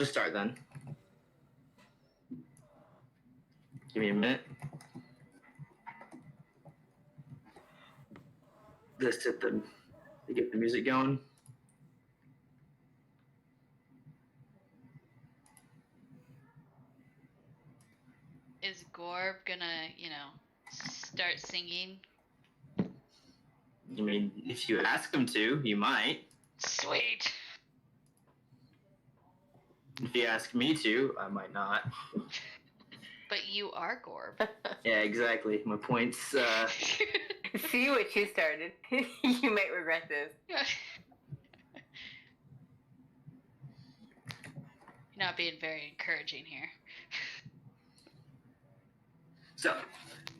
Just start then. Give me a minute. Just hit to get the music going. Is Gorb gonna, start singing? I mean, if you ask him to, you might. Sweet. If you ask me to, I might not. But you are Gorb. Yeah, exactly. My points. See what you started. You might regret this. You're not being very encouraging here. So,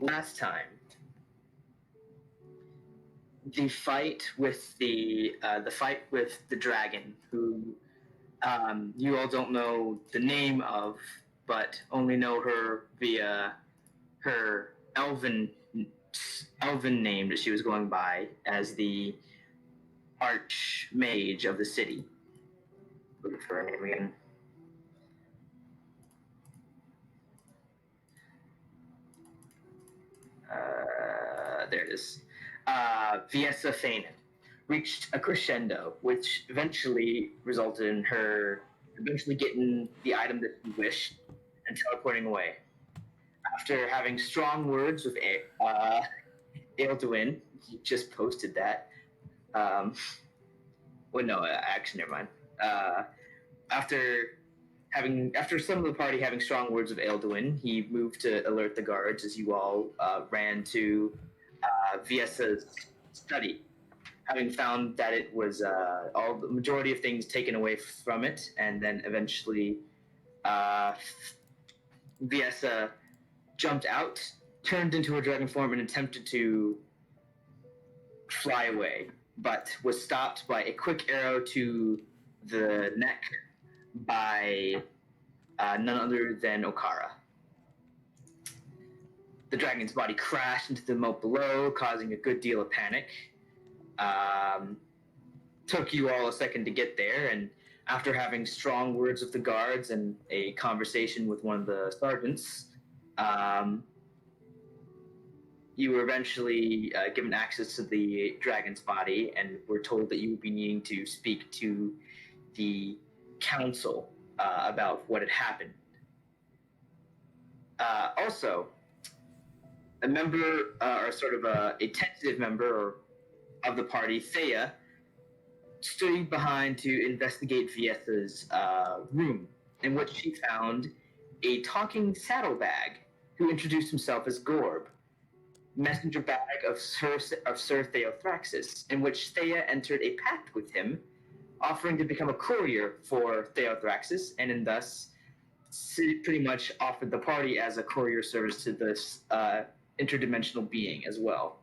last time, the fight with the dragon, who you all don't know the name of, but only know her via her elven name that she was going by as the Archmage of the city. Look for her name again. There it is. Viessa Fanon reached a crescendo, which eventually resulted in her eventually getting the item that she wished and teleporting away. After having strong words with Aelduin, he just posted that. Well, no, actually, never mind. After some of the party having strong words of Aelduin, he moved to alert the guards as you all ran to Viessa's study, having found that it was all the majority of things taken away from it, and then eventually Viessa jumped out, turned into her dragon form, and attempted to fly away, but was stopped by a quick arrow to the neck by none other than Okara. The dragon's body crashed into the moat below, causing a good deal of panic. Took you all a second to get there, and after having strong words with the guards and a conversation with one of the sergeants, you were eventually given access to the dragon's body and were told that you would be needing to speak to the council about what had happened. Also, a member, or sort of a tentative member of the party, Thea, stood behind to investigate Viessa's room, in which she found a talking saddlebag who introduced himself as Gorb, messenger bag of Sir Theothraxis, in which Thea entered a pact with him, offering to become a courier for Theothraxis, and in thus pretty much offered the party as a courier service to this interdimensional being as well.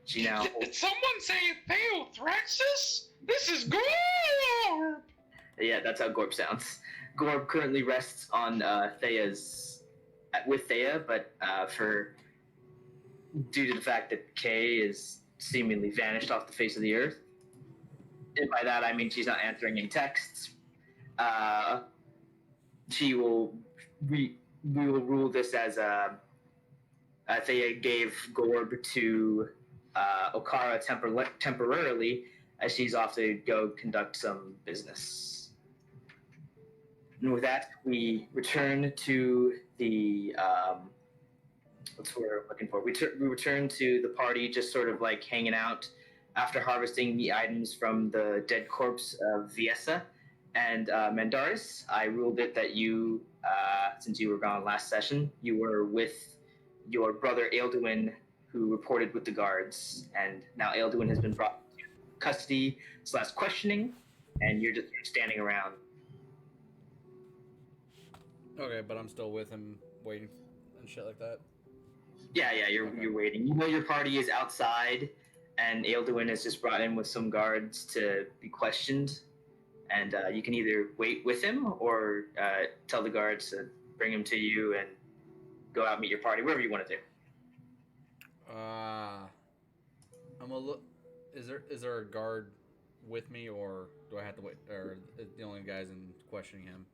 She now. Did someone say Theothraxis? This is Gorb! Yeah, that's how Gorb sounds. Gorb currently rests on with Thea, but due to the fact that Kay is seemingly vanished off the face of the earth, and by that I mean she's not answering any texts. We will rule this as Thea gave Gorb to Okara temporarily, as she's off to go conduct some business. And with that, we return to the what's what we're looking for. We return to the party, just sort of like hanging out after harvesting the items from the dead corpse of Viessa and Mandaris. I ruled it that you, since you were gone last session, you were with your brother Aelduin, who reported with the guards, and now Aelduin has been brought to custody / questioning, and you're just standing around. Okay, but I'm still with him, waiting and shit like that. Yeah, you're waiting. You know your party is outside, and Aelduin is just brought in with some guards to be questioned, and you can either wait with him or tell the guards to bring him to you and go out and meet your party, wherever you want to do. I'm a look. Is there a guard with me, or do I have to wait? Or the only guys in questioning him?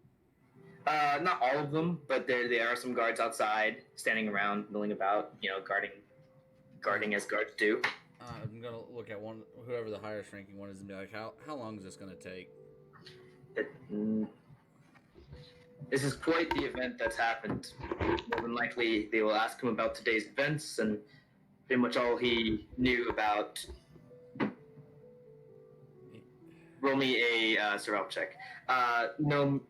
Not all of them, but there are some guards outside, standing around, milling about, guarding as guards do. I'm gonna look at whoever the highest ranking one is, and be like, how long is this gonna take? This is quite the event that's happened. More than likely, they will ask him about today's events and pretty much all he knew about. Roll me a survival check. No,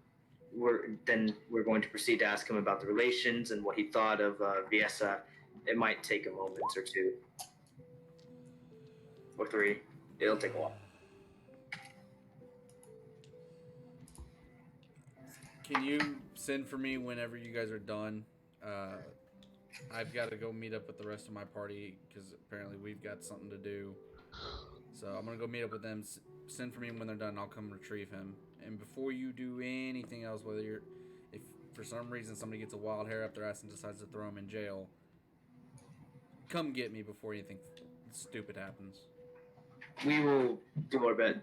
we're going to proceed to ask him about the relations and what he thought of Viesa. It might take a moment or two. Or 3. It'll take a while. Can you send for me whenever you guys are done? I've got to go meet up with the rest of my party because apparently we've got something to do. So I'm gonna go meet up with them. Send for me when they're done. I'll come retrieve him. And before you do anything else, if for some reason somebody gets a wild hair up their ass and decides to throw him in jail, come get me before anything stupid happens. We will do our best.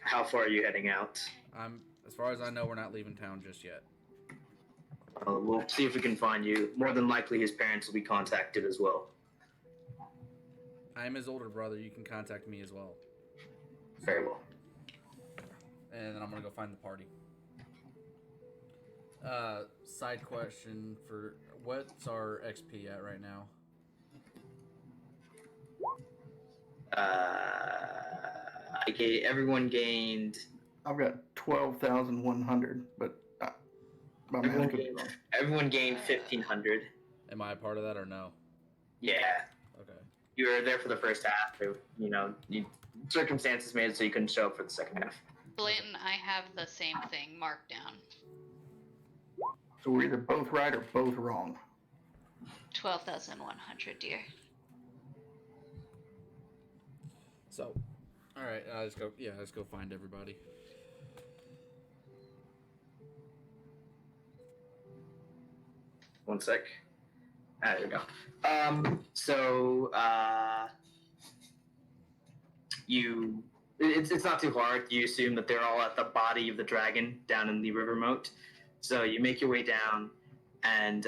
How far are you heading out? As far as I know, we're not leaving town just yet. We'll see if we can find you. More than likely, his parents will be contacted as well. I'm his older brother. You can contact me as well. Very well. And then I'm gonna go find the party. Side question for what's our XP at right now? Everyone gained. I've got 12,100, but my math could be wrong. Everyone gained 1,500. Am I a part of that or no? Yeah. Okay. You were there for the first half. Circumstances made it so you couldn't show up for the second half. Blanton, I have the same thing marked down. So we're either both right or both wrong. 12,100, dear. So, all right. Let's go. Yeah, let's go find everybody. One sec. There we go. It's not too hard. You assume that they're all at the body of the dragon down in the river moat. So you make your way down, and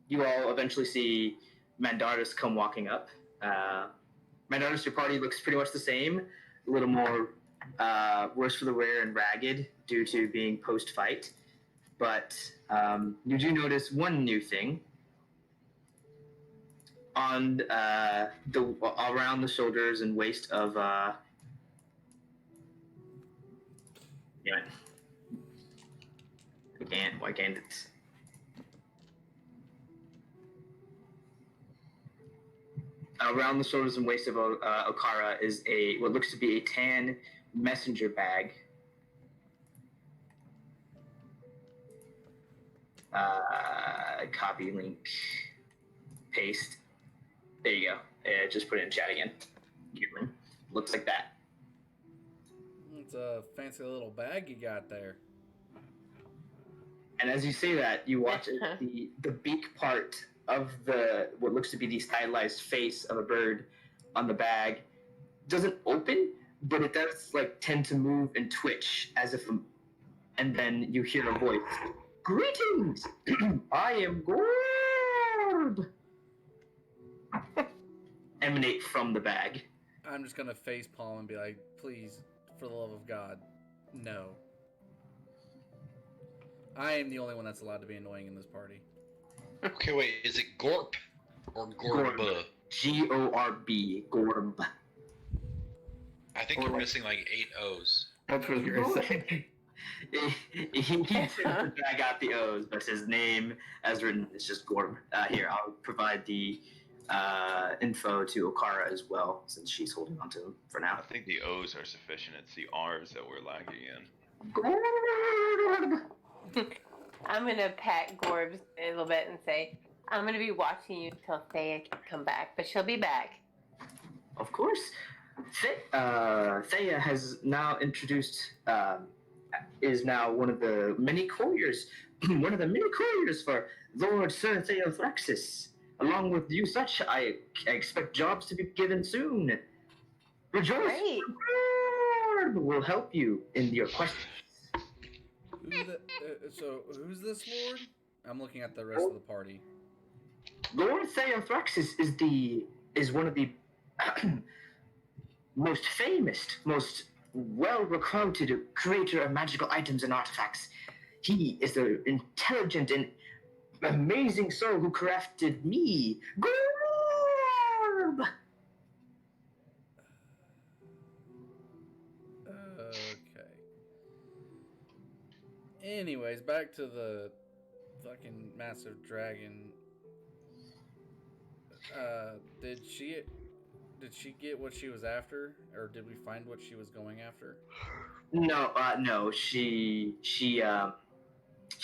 you all eventually see Mandartis come walking up. Mandartis, your party looks pretty much the same, a little more worse for the wear and ragged due to being post-fight. But you do notice one new thing. On around the shoulders and waist of why can't it? Around the shoulders and waist of Okara is what looks to be a tan messenger bag. Copy link, paste. There you go. Just put it in chat again. Looks like that. It's a fancy little bag you got there. And as you say that, you watch the beak part of what looks to be the stylized face of a bird on the bag doesn't open, but it does tend to move and twitch as if, and then you hear a voice. Greetings! I am Gorb! Emanate from the bag. I'm just gonna face palm and be like, please, for the love of God, no. I am the only one that's allowed to be annoying in this party. Okay, wait, is it Gorp or Gorb? G-O-R-B, Gorb. I think you're missing 8 O's. That's what I was going to say. He tends to drag out the O's, but his name, as written, is just Gorb. Here, I'll provide the info to Okara as well, since she's holding on to him for now. I think the O's are sufficient. It's the R's that we're lacking in. Gorb! I'm going to pat Gorbs a little bit and say, I'm going to be watching you until Thea can come back, but she'll be back. Of course. Thea has now introduced, is now one of the many couriers, for Lord Sir Theothrexis. Along with you such, I expect jobs to be given soon. Rejoice! Great. Gorb will help you in your quest. So who's this lord? I'm looking at the rest of the party. Lord Theothraxis is one of the most famous, most well-recruited creator of magical items and artifacts. He is the intelligent and amazing soul who crafted me, Gorb! Okay. Anyways, back to the fucking massive dragon. Did she get what she was after, or did we find what she was going after? No, she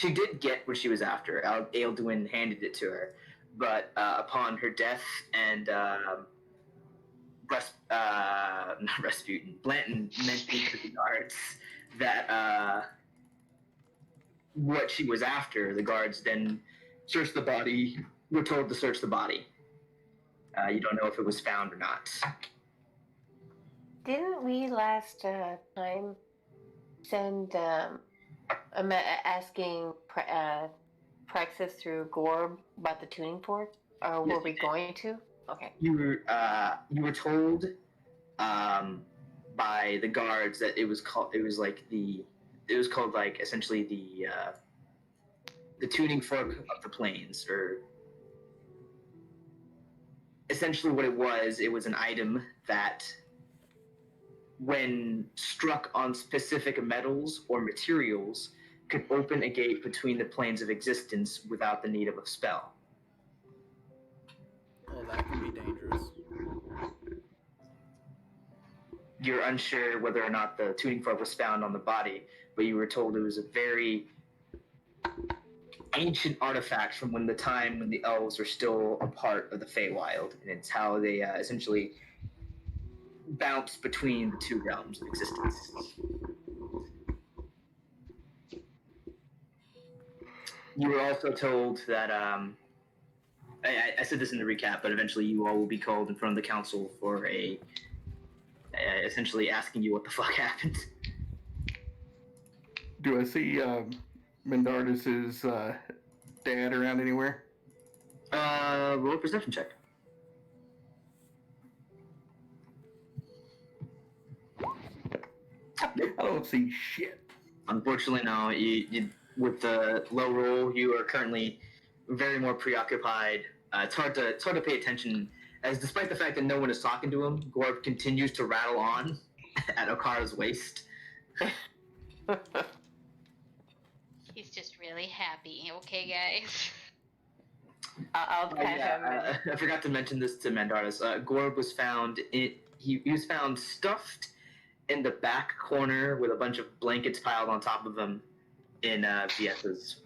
did get what she was after. Alduin handed it to her, but upon her death and not Rasputin, Blanton mentioned to the guards that what she was after. The guards then searched the body. Were told to search the body. You don't know if it was found or not. Didn't we last time send asking Praxis through Gorb about the tuning fork? Or were we going to? Okay. You were told by the guards that it was called like essentially the tuning fork of the plains, or essentially what it was an item that when struck on specific metals or materials could open a gate between the planes of existence without the need of a spell. Well, that can be dangerous. You're unsure whether or not the tuning fork was found on the body, but you were told it was a very ancient artifact from when the elves were still a part of the Feywild, and it's how they essentially bounce between the two realms of existence. You were also told that I said this in the recap, but eventually you all will be called in front of the council for essentially asking you what the fuck happened. Do I see Mendardis's dad around anywhere? Roll a perception check. I don't see shit. Unfortunately, no. You with the low roll, you are currently very more preoccupied. It's hard to pay attention, as despite the fact that no one is talking to him, Gorb continues to rattle on at Okara's waist. He's just really happy. Okay, guys. I'll pat him. I forgot to mention this to Mandardis. Gorb was found he was found stuffed in the back corner with a bunch of blankets piled on top of him in VS's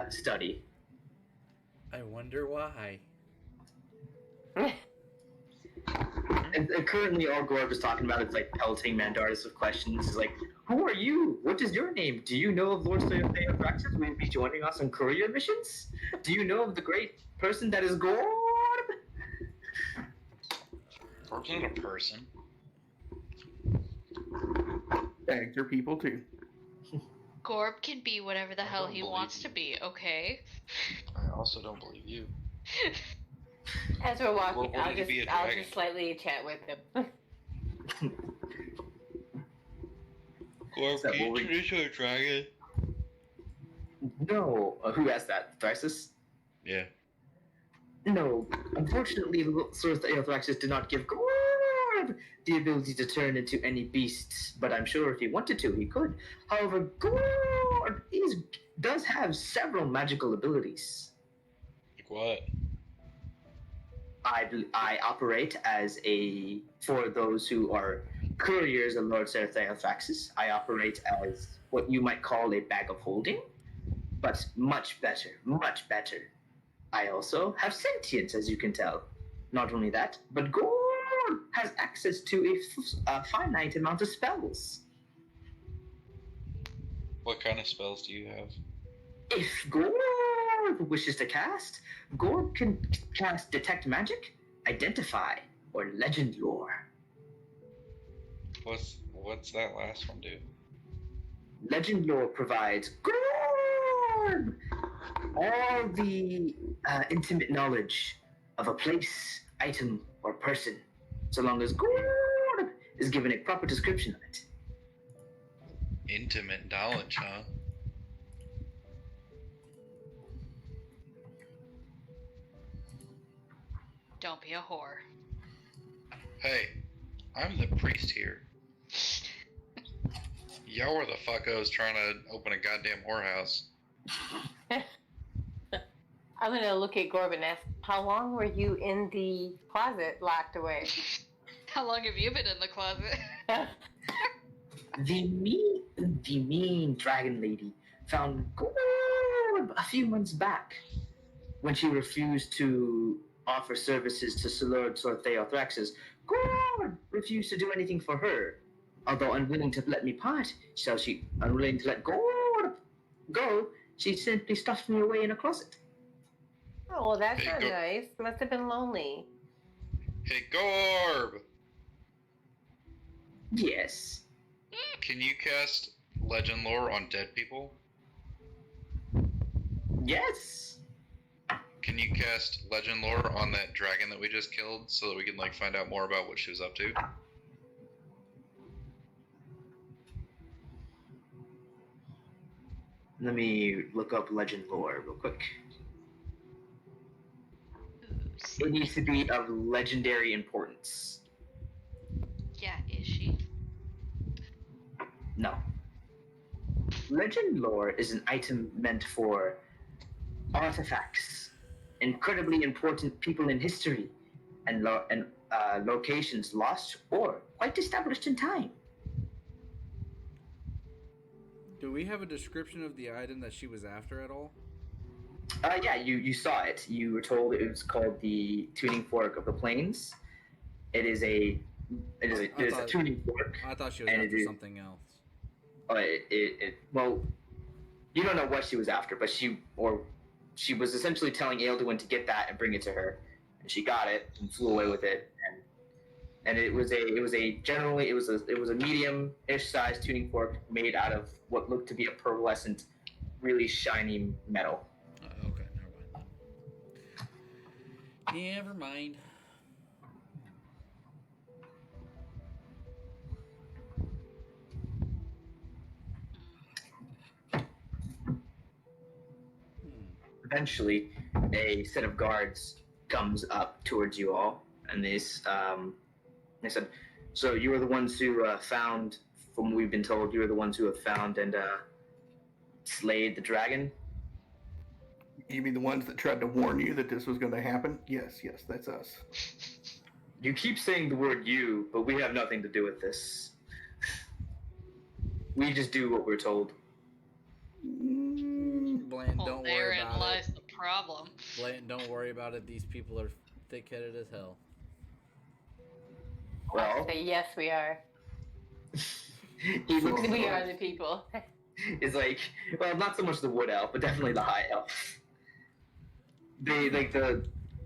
study. I wonder why. And currently, all Gorb is talking about is like pelting Mandardis with questions. He's like, "Who are you? What is your name? Do you know of Lord Theophraxis? Will you be joining us on courier missions? Do you know of the great person that is Gorb?" Gorb's not a person. Bags are people too. Gorb can be whatever the hell don't he believe wants you. to be, okay? I also don't believe you. As we're walking, Well, I'll wouldn't it just be a I'll dragon? just slightly chat with him. Gorb, that can you what we- turn into a dragon? No. Who asked that? Thrysis? Yeah. No. Unfortunately, Lord Theophraxis did not give Gorb the ability to turn into any beasts, but I'm sure if he wanted to, he could. However, Gorb does have several magical abilities. Like what? I operate for those who are couriers of Lord Theophraxis, I operate as what you might call a bag of holding, but much better, much better. I also have sentience, as you can tell. Not only that, but Gorb has access to a finite amount of spells. What kind of spells do you have? If Gorb wishes to cast, Gorb can cast Detect Magic, Identify, or Legend Lore. What's that last one do? legend lore provides Gorb all the intimate knowledge of a place, item, or person, so long as Gorb is given a proper description of it. Intimate knowledge, huh? Don't be a whore. Hey, I'm the priest here. Y'all were the fuckos trying to open a goddamn whorehouse. I'm gonna look at Gorb and ask, how long were you in the closet locked away? How long have you been in the closet? The mean dragon lady found Gorb a few months back when she refused to offer services to Lord Sortheo Thraxus. Gorb refused to do anything for her. Although unwilling to let me part, unwilling to let Gorb go, she simply stuffed me away in a closet. Oh, well, that's Hey, not Gorb. nice. Must have been lonely. Hey, Gorb! Yes. Can you cast legend lore on dead people? Yes. Can you cast legend lore on that dragon that we just killed so that we can like find out more about what she was up to? Let me look up legend lore real quick. Ooh, It needs to be of legendary importance. yeah, is she? No. Legend lore is an item meant for artifacts, incredibly important people in history, and locations lost or quite established in time. Do we have a description of the item that she was after at all? Yeah, you saw it. You were told it was called the tuning fork of the plains. It is a tuning fork. I thought she was And after it is- something else. Well, you don't know what she was after, but she was essentially telling Aelduin to get that and bring it to her, and she got it and flew away with it, and it was a medium-ish sized tuning fork made out of what looked to be a pearlescent, really shiny metal. Okay, never mind. Eventually, a set of guards comes up towards you all, and they said, "So you are the ones who found, from what we've been told, you are the ones who have found and slayed the dragon." You mean the ones that tried to warn you that this was going to happen? Yes, that's us. You keep saying the word "you," but we have nothing to do with this. We just do what we're told. Blanton, Well, don't worry therein about lies it. the problem. Blanton, don't worry about it. These people are thick-headed as hell. Well, Say, yes, we are. he looks. We are the people. Is like, well, not so much the wood elf, but definitely the high elf.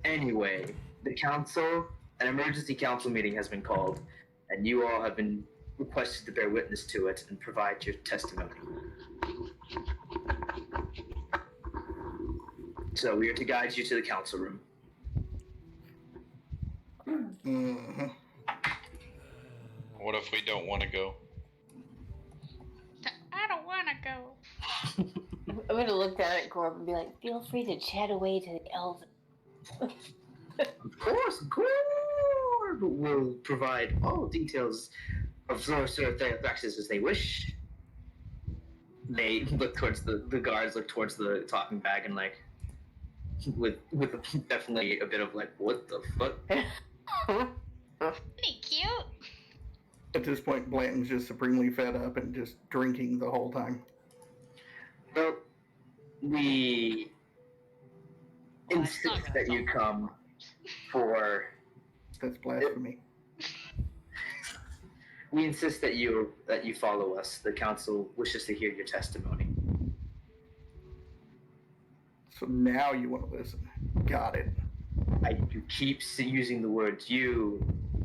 Anyway, the council, an emergency council meeting has been called, and you all have been requested to bear witness to it and provide your testimony. So we are to guide you to the council room. Mm-hmm. What if we don't want to go? I don't want to go. I'm gonna look down at Gorb and be like, feel free to chat away to the elves. Of course, Gorb will provide all details of Sorcerer Thraxus as they wish. They look towards the guards look towards the talking bag and like with definitely a bit of like, what the fuck? Pretty cute. At this point, Blanton's just supremely fed up and just drinking the whole time. Well, we Well, that's not insist gonna that you solve come for. That's blasphemy. We insist that you follow us. The council wishes to hear your testimony. So now you want to listen. Got it. You keep using the words "you."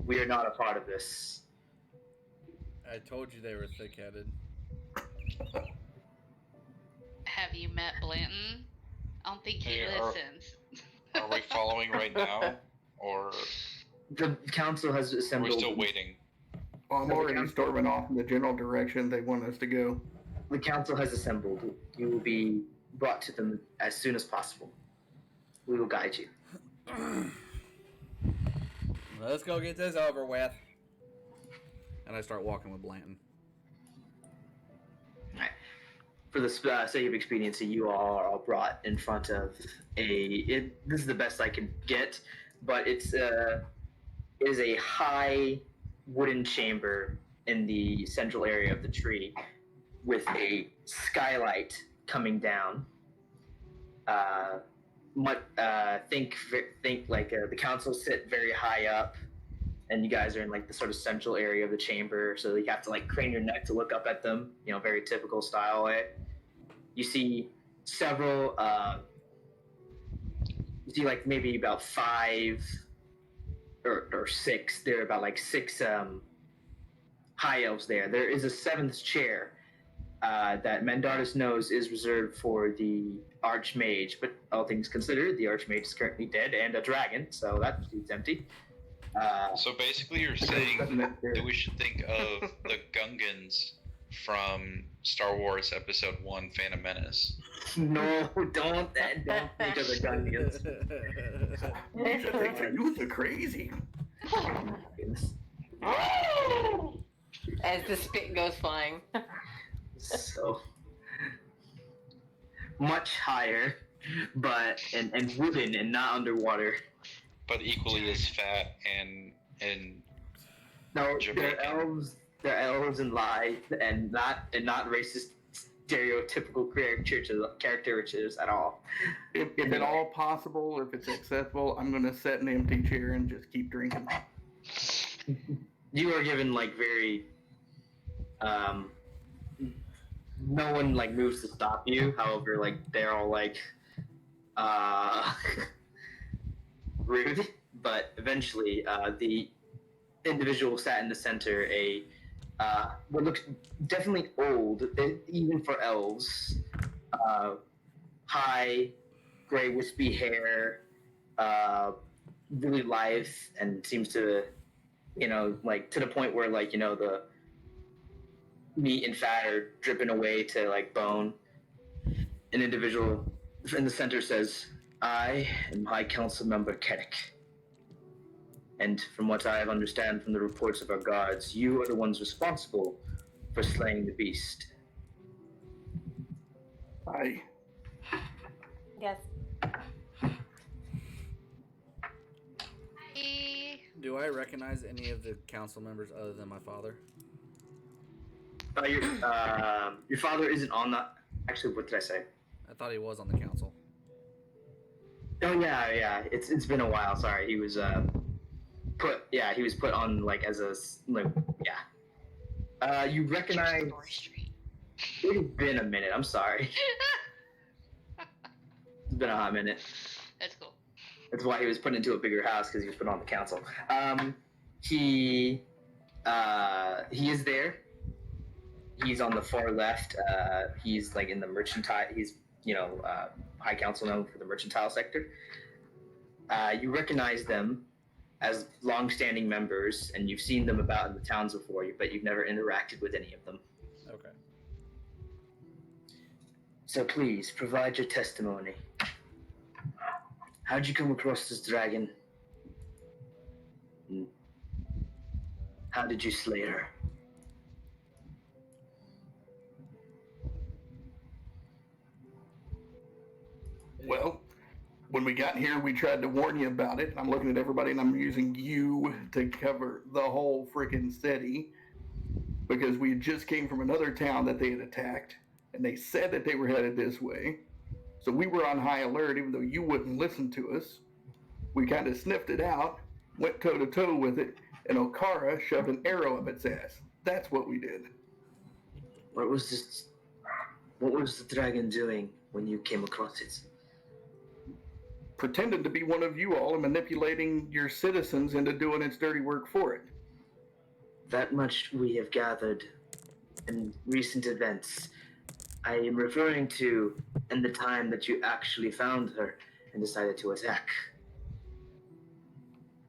We are not a part of this. I told you they were thick-headed. Have you met Blanton? I don't think he Hey, are- listens. Are we following right now, or The council has are we assembled. still waiting? Well, I'm So the already council- storming off in the general direction they want us to go. The council has assembled. You will be brought to them as soon as possible. We will guide you. Let's go get this over with. And I start walking with Blanton. For the sake of expediency, you all are all brought in front of this is the best I can get, but it is a high wooden chamber in the central area of the tree with a skylight coming down. Think like the council sit very high up, and you guys are in like the sort of central area of the chamber, so you have to like crane your neck to look up at them, very typical style way. You see several you see like maybe about 5 or 6, there are about like 6 high elves there. There is a 7th chair that Mandartis knows is reserved for the Archmage, but all things considered, the Archmage is currently dead and a dragon, so that seat's empty. So basically, you're saying that we should think of the Gungans from Star Wars Episode 1: Phantom Menace. No, don't think of the Gungans. You should think that you the crazy. As the spit goes flying. So much higher, but and wooden and not underwater. But equally as fat and No, Jamaican. they're elves and lie and not racist stereotypical caricatures at all. If at all possible, if it's accessible, I'm going to sit in an empty chair and just keep drinking. You are given like very no one like moves to stop you. However, like they're all like rude. But eventually, the individual sat in the center, what looks definitely old, even for elves. High, gray, wispy hair, really lithe, and seems to, like to the point where like the meat and fat are dripping away to like bone. An individual in the center says, "I am High Council Member Kedek. And from what I have understand from the reports of our guards, you are the ones responsible for slaying the beast." I Yes. Do I recognize any of the council members other than my father? Your father isn't on the. Actually, what did I say? I thought he was on the council. Oh yeah. It's been a while. Sorry, he was he was put on like as a like yeah. You recognize. Story Street. It's been a minute. I'm sorry. It's been a hot minute. That's cool. That's why he was put into a bigger house, because he was put on the council. He is there. He's on the far left. He's like in the mercantile. He's high council known for the mercantile sector. You recognize them as long-standing members, and you've seen them about in the towns before, but you've never interacted with any of them. Okay. So please provide your testimony. How'd you come across this dragon? And how did you slay her? Well, when we got here, we tried to warn you about it. I'm looking at everybody, and I'm using you to cover the whole freaking city, because we just came from another town that they had attacked, and they said that they were headed this way. So we were on high alert, even though you wouldn't listen to us. We kind of sniffed it out, went toe-to-toe with it, and Okara shoved an arrow up its ass. That's what we did. What was the dragon doing when you came across it? Pretended to be one of you all and manipulating your citizens into doing its dirty work for it. That much we have gathered in recent events. I am referring to in the time that you actually found her and decided to attack.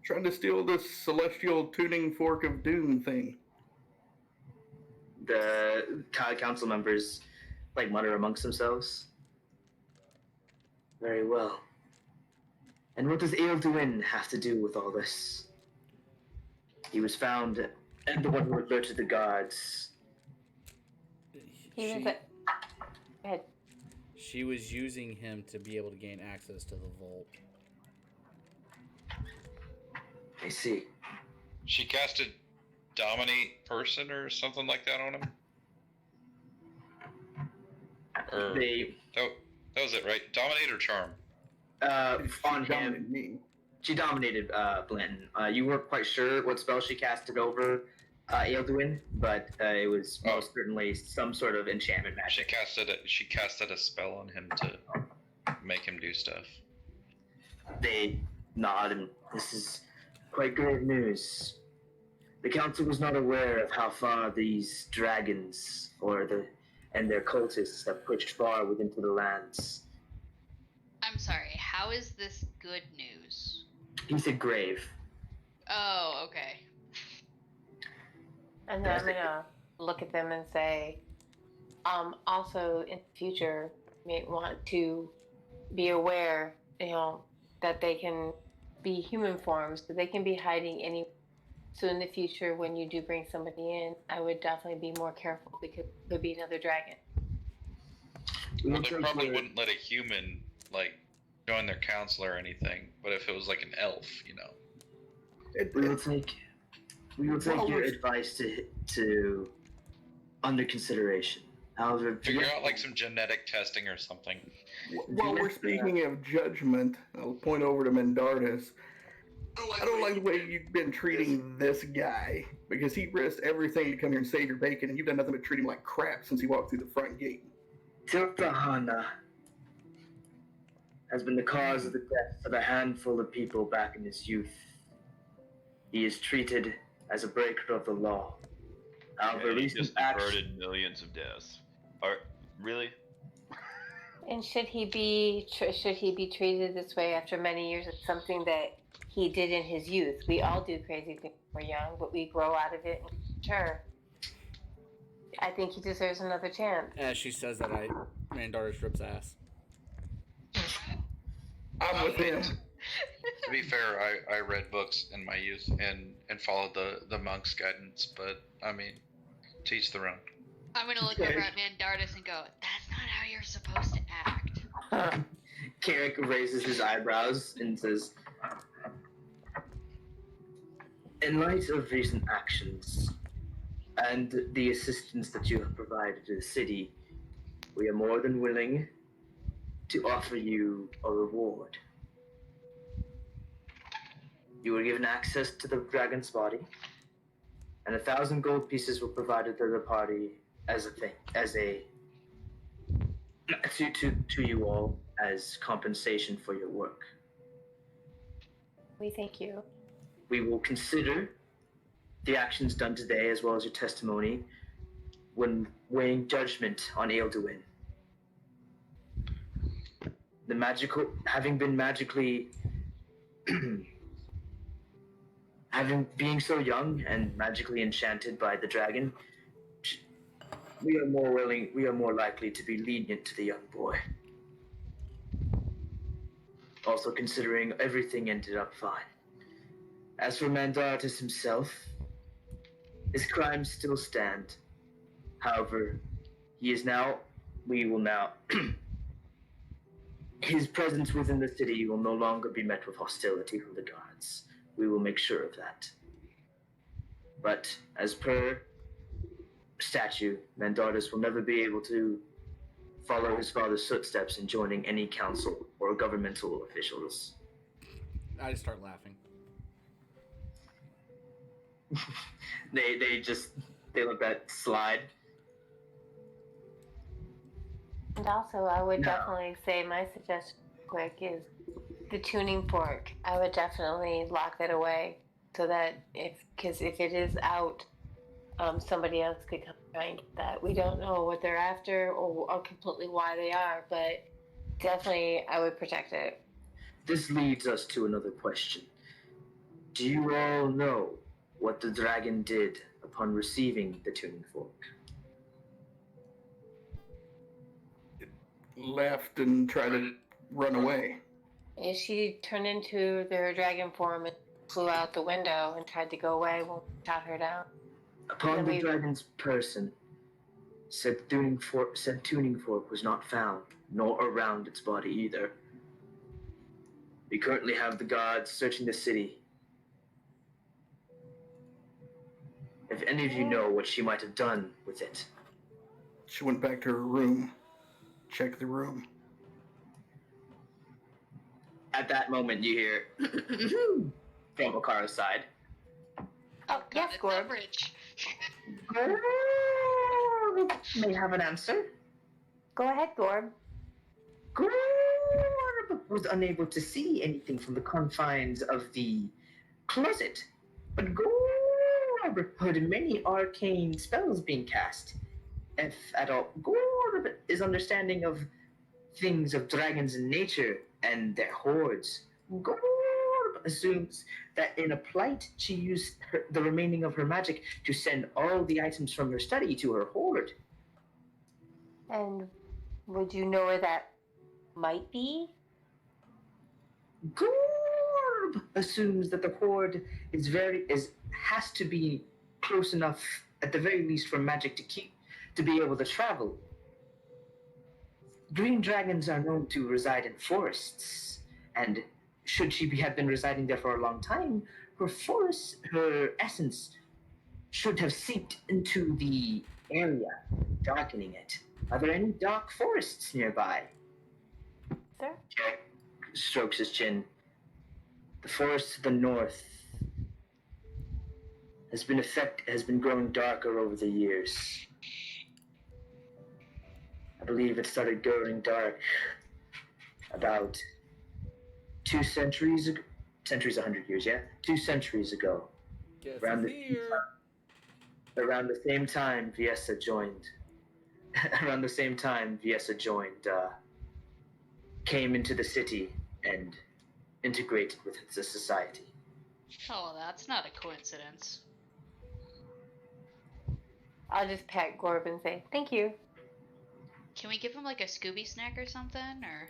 Trying to steal this celestial tuning fork of doom thing. The council members mutter amongst themselves. Very well. And what does Ealdwin have to do with all this? He was found, and the one who alerted the guards. He was a... Go ahead. She was using him to be able to gain access to the vault. I see. She casted Dominate Person or something like that on him? Or They that was it, right? Dominate or Charm? on She him. dominated me. She dominated Blanton. You weren't quite sure what spell she casted over Ealdwin, but it was most certainly some sort of enchantment She magic. casted a spell on him to make him do stuff. They nod, and this is quite great news. The council was not aware of how far these dragons and their cultists have pushed forward into the lands. I'm sorry, how is this good news? He said grave. Oh, okay. And then I'm gonna look at them and say, also in the future, you may want to be aware, that they can be human forms, that they can be hiding any. So in the future, when you do bring somebody in, I would definitely be more careful because it could be another dragon. Well, they probably wouldn't let a human join their council or anything, but if it was like an elf, We will take your advice to under consideration. However, figure out some genetic testing or something. While we're speaking of judgment, I'll point over to Mendardus. I don't like the way you've been treating this guy, because he risked everything to come here and save your bacon, and you've done nothing but treat him like crap since he walked through the front gate. Tiltahana has been the cause of the death of a handful of people back in his youth. He is treated as a breaker of the law. However, Yeah, he recent just actions. averted millions of deaths. Really? And should he be treated this way after many years? It's something that he did in his youth. We all do crazy things when we're young, but we grow out of it and mature. I think he deserves another chance. As she says that, Mandarus rips ass. I'm with him. To be fair, I read books in my youth and followed the monk's guidance, but I mean, to each their own. I'm gonna look over at Mandardus and go, that's not how you're supposed to act. Carrick raises his eyebrows and says, in light of recent actions and the assistance that you have provided to the city, we are more than willing to offer you a reward. You were given access to the dragon's body, and 1,000 gold pieces were provided to the party to you all as compensation for your work. We thank you. We will consider the actions done today as well as your testimony when weighing judgment on Ealdwin. Having been magically being so young and magically enchanted by the dragon, we are more likely to be lenient to the young boy. Also considering everything ended up fine. As for Mandartus himself, his crimes still stand. However, his presence within the city will no longer be met with hostility from the guards. We will make sure of that. But as per statute, Mandartus will never be able to follow his father's footsteps in joining any council or governmental officials. I just start laughing. They let that slide. And also, I would No. definitely say my suggestion, quick, is the tuning fork. I would definitely lock that away so that if it is out, somebody else could come trying to get that. We don't know what they're after or completely why they are, but definitely I would protect it. This leads us to another question. Do you all know what the dragon did upon receiving the tuning fork? Left and tried to run away. And she turned into their dragon form and flew out the window and tried to go away when we shot her down. Upon Then the we- dragon's person, said tuning fork was not found, nor around its body either. We currently have the guards searching the city. If any of you know what she might have done with it. She went back to her room, checked the room. At that moment, you hear from Okara's side. Oh, God, yes, it's Gorb. Umbridge. Gorb may have an answer. Go ahead, Gorb. Gorb was unable to see anything from the confines of the closet, but Gorb heard many arcane spells being cast. If at all, Gorb is understanding of things of dragons in nature and their hordes. Gorb assumes that in a plight, she used the remaining of her magic to send all the items from her study to her horde. And would you know where that might be? Gorb assumes that the horde has to be close enough, at the very least, for magic to be able to travel. Green dragons are known to reside in forests, and should she have been residing there for a long time, her essence should have seeped into the area, darkening it. Are there any dark forests nearby? Sir? Jack strokes his chin. The forest to the north has been growing darker over the years. I believe it started going dark about 2 centuries ago. Centuries, 100 years, yeah? 2 centuries ago. Guess Around who's here? Around the same time, Viesa joined. Came into the city and integrated with the society. Oh, well, that's not a coincidence. I'll just pat Gorb and say, thank you. Can we give him like a Scooby snack or something? Or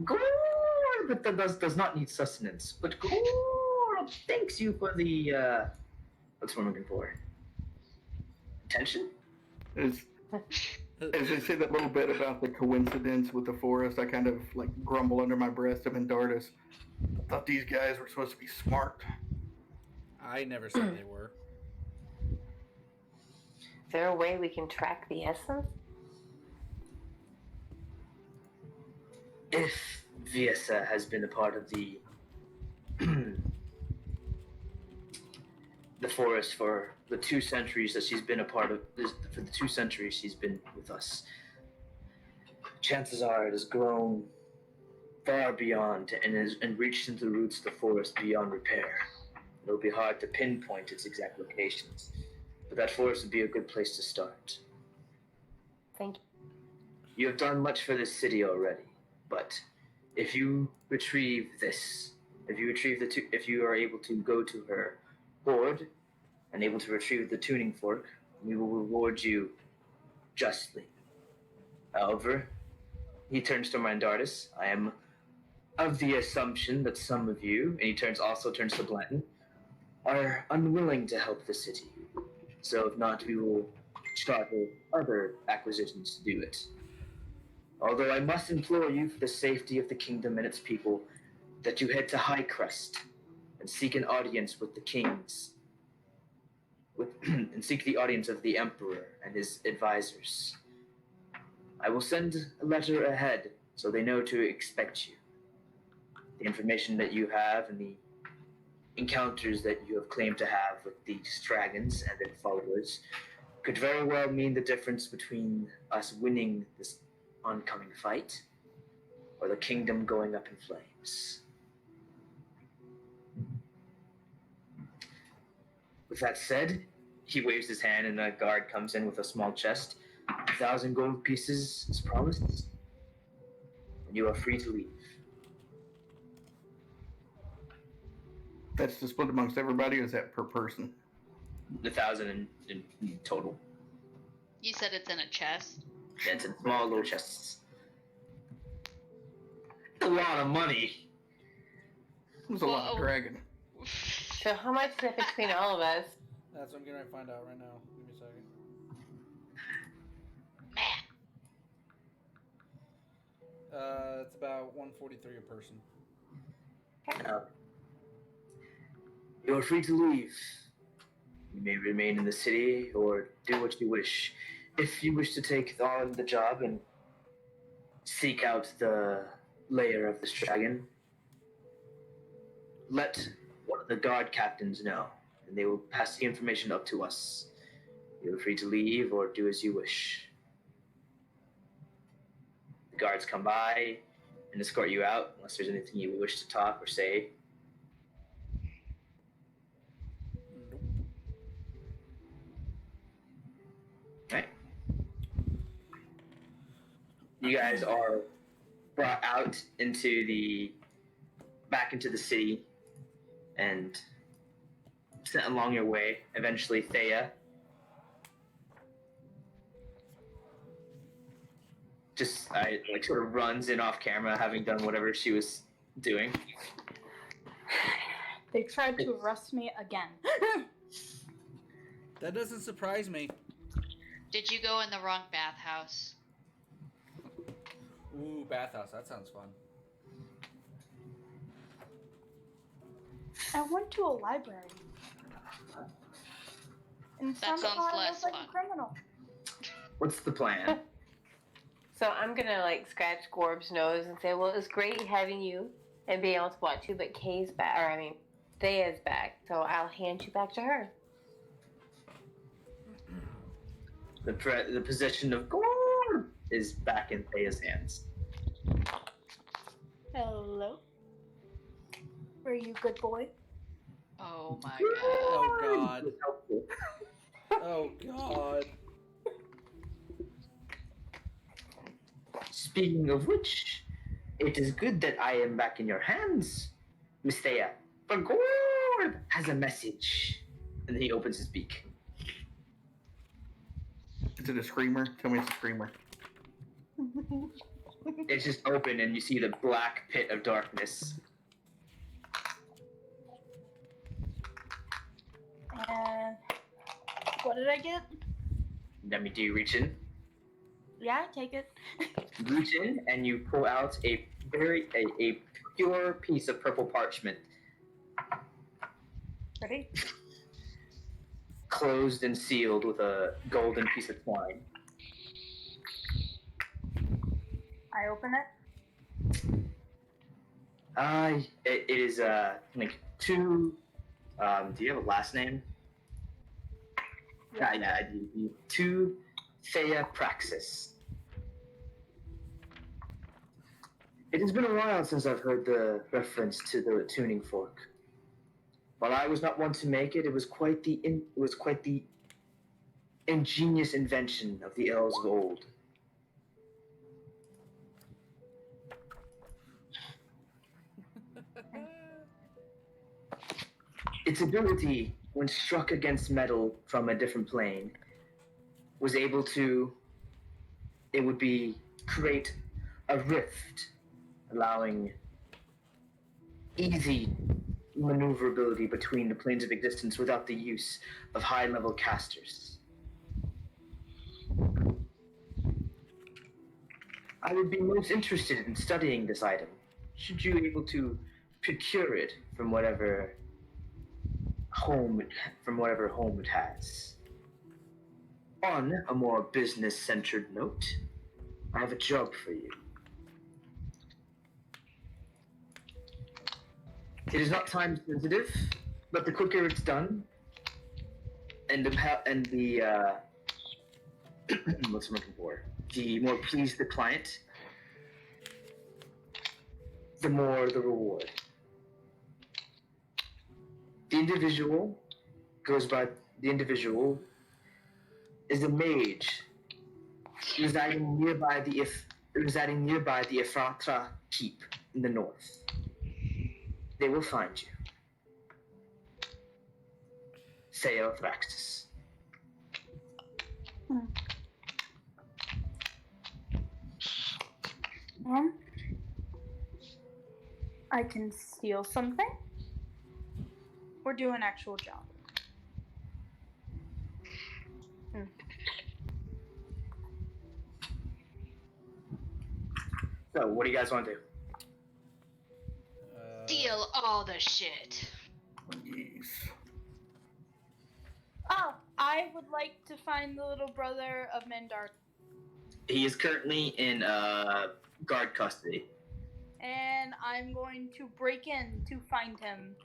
Gorb does not need sustenance, but Gorb thanks you for the what's what I'm looking for? Attention? As I say that little bit about the coincidence with the forest, I kind of like grumble under my breath to Mendardus. I thought these guys were supposed to be smart. I never said they were. Is there a way we can track the essence? If Viesa has been a part of the the forest for the 2 centuries that she's been a part of this, for the 2 centuries she's been with us, chances are it has grown far beyond and reached into the roots of the forest beyond repair. It'll be hard to pinpoint its exact locations, but that forest would be a good place to start. Thank you. You have done much for this city already, but if you retrieve this, if you are able to go to her horde and able to retrieve the tuning fork, we will reward you justly. However, he turns to Mandardus. I am of the assumption that some of you, and he also turns to Blanton, are unwilling to help the city. So if not, we will charter other acquisitions to do it. Although I must implore you, for the safety of the kingdom and its people, that you head to High Crest and seek an audience with the kings, and seek the audience of the Emperor and his advisors. I will send a letter ahead so they know to expect you. The information that you have and the encounters that you have claimed to have with these dragons and their followers could very well mean the difference between us winning this oncoming fight or the kingdom going up in flames. With that said, he waves his hand, and a guard comes in with a small chest. 1,000 gold pieces is promised, and you are free to leave. That's to split amongst everybody, or is that per person? 1,000 in total. You said it's in a chest. Yeah, it's in small little chests. A lot of money. There's a lot of dragon. So how much is it between all of us? That's what I'm gonna find out right now. Give me a second. Man. It's about 143 a person. You are free to leave. You may remain in the city or do what you wish. If you wish to take on the job and seek out the lair of this dragon, let one of the guard captains know, and they will pass the information up to us. You are free to leave or do as you wish. The guards come by and escort you out, unless there's anything you wish to talk or say. Nope. Right. You guys are brought out back into the city and sent along your way. Eventually, Thea just sort of runs in off camera, having done whatever she was doing. They tried to arrest me again. That doesn't surprise me. Did you go in the wrong bathhouse? Ooh, bathhouse. That sounds fun. I went to a library. And That somehow sounds I less was like fun. a criminal. What's the plan? So I'm gonna like scratch Gorb's nose and say, well, it was great having you and being able to watch you, but Kay's back, or I mean, Thea's back, so I'll hand you back to her. The position of Gorb is back in Thea's hands. Hello. Were you a good boy? Oh my god. Oh god. Oh god. Speaking of which, it is good that I am back in your hands, Miss Thea. For Gorb has a message. And then he opens his beak. Is it a screamer? Tell me it's a screamer. It's just open and you see the black pit of darkness. And what did I get? Do you reach in? Yeah, take it. You reach in and you pull out a pure piece of purple parchment, Ready? closed and sealed with a golden piece of twine. I open it. It is like two. Do you have a last name? Yeah. To Thea Praxis. It has been a while since I've heard the reference to the tuning fork. While I was not one to make it, it was quite the ingenious invention of the elves of old. Its ability, when struck against metal from a different plane, was able to, create a rift, allowing easy maneuverability between the planes of existence without the use of high-level casters. I would be most interested in studying this item, should you be able to procure it from whatever home it has. On a more business-centered note, I have a job for you. It is not time sensitive, but the quicker it's done, and the what's I'm looking for, the more pleased the client, the more the reward. The individual goes by the individual is a mage residing nearby the Ifratra keep in the north. They will find you. Theophraxis. I can steal something or do an actual job. So, what do you guys want to do? Steal all the shit. Yes. Oh, I would like to find the little brother of Mendar. He is currently in guard custody. And I'm going to break in to find him,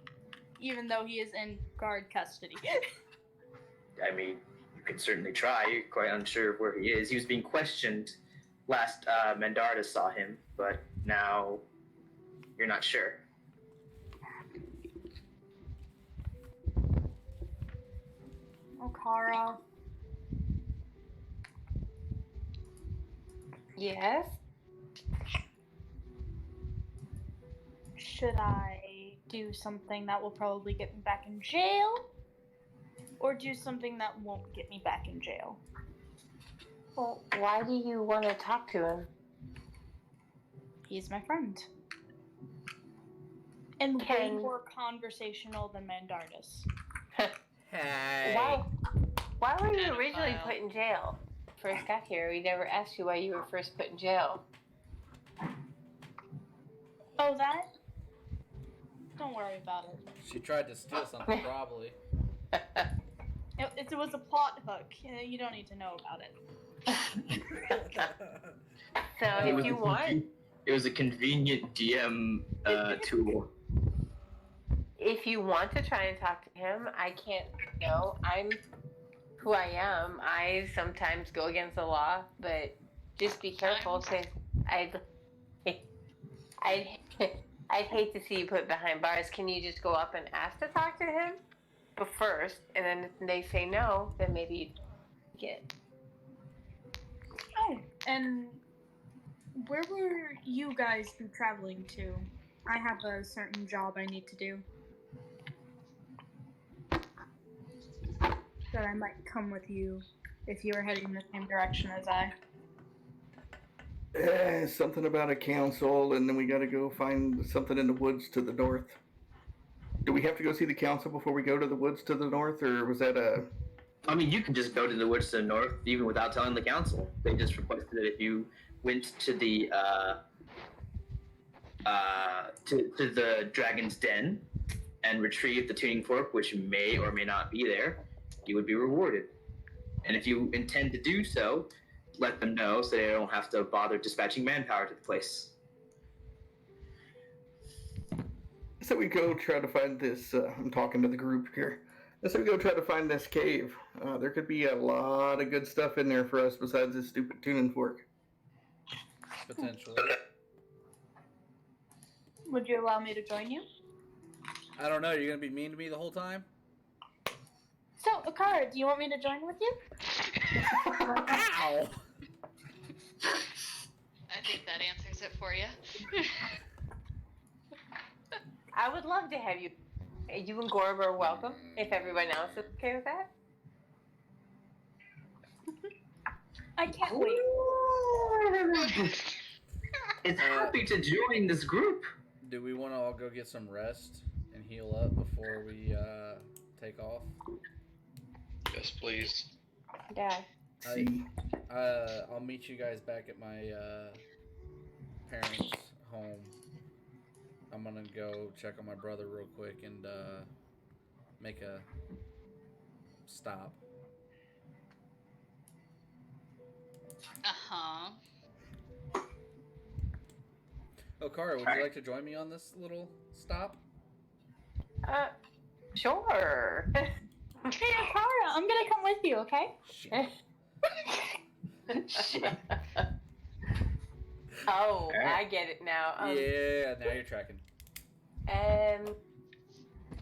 even though he is in guard custody. I mean, you can certainly try. You're quite unsure of where he is. He was being questioned last Mendarda saw him, but now you're not sure. Okara. Yes? Should I do something that will probably get me back in jail? Or do something that won't get me back in jail? Well, why do you want to talk to him? He's my friend. And way more conversational than Mandardus. Hey. Why were you Pedophile. originally put in jail? First got here, we never asked you why you were first put in jail. Oh, that? Don't worry about it. She tried to steal something, probably. It was a plot hook. You don't need to know about it. So if you want, It was a convenient DM tool. if you want to try and talk to him, I can't. No, I'm who I am. I sometimes go against the law, but just be careful because I'd hate to see you put behind bars. Can you just go up and ask to talk to him? But first, and then if they say no, then maybe you get. Oh, and where will you guys be traveling to? I have a certain job I need to do. That I might come with you if you are heading the same direction as I. Something about a council, and then we gotta go find something in the woods to the north. Do we have to go see the council before we go to the woods to the north, or was that a... I mean, you can just go to the woods to the north, even without telling the council. They just requested that if you went to the to the Dragon's Den and retrieved the tuning fork, which may or may not be there, you would be rewarded. And if you intend to do so, let them know so they don't have to bother dispatching manpower to the place. So we go try to find this, I'm talking to the group here. So we go try to find this cave. There could be a lot of good stuff in there for us besides this stupid tuning fork. Potentially. Would you allow me to join you? I don't know. You're gonna be mean to me the whole time? So, Okara, do you want me to join with you? Ow! I think that answers it for you. I would love to have you. You and Gorb are welcome if everyone else is okay with that. I can't wait. It's happy to join this group. Do we want to all go get some rest and heal up before we take off? Yes, please. Yeah. See. I'll meet you guys back at my parents' home. I'm gonna go check on my brother real quick and make a stop. Uh-huh. Okara, would you like to join me on this little stop? Sure. Hey, Okara, I'm gonna come with you, okay? Shit. Oh, I get it now. Yeah, now you're tracking.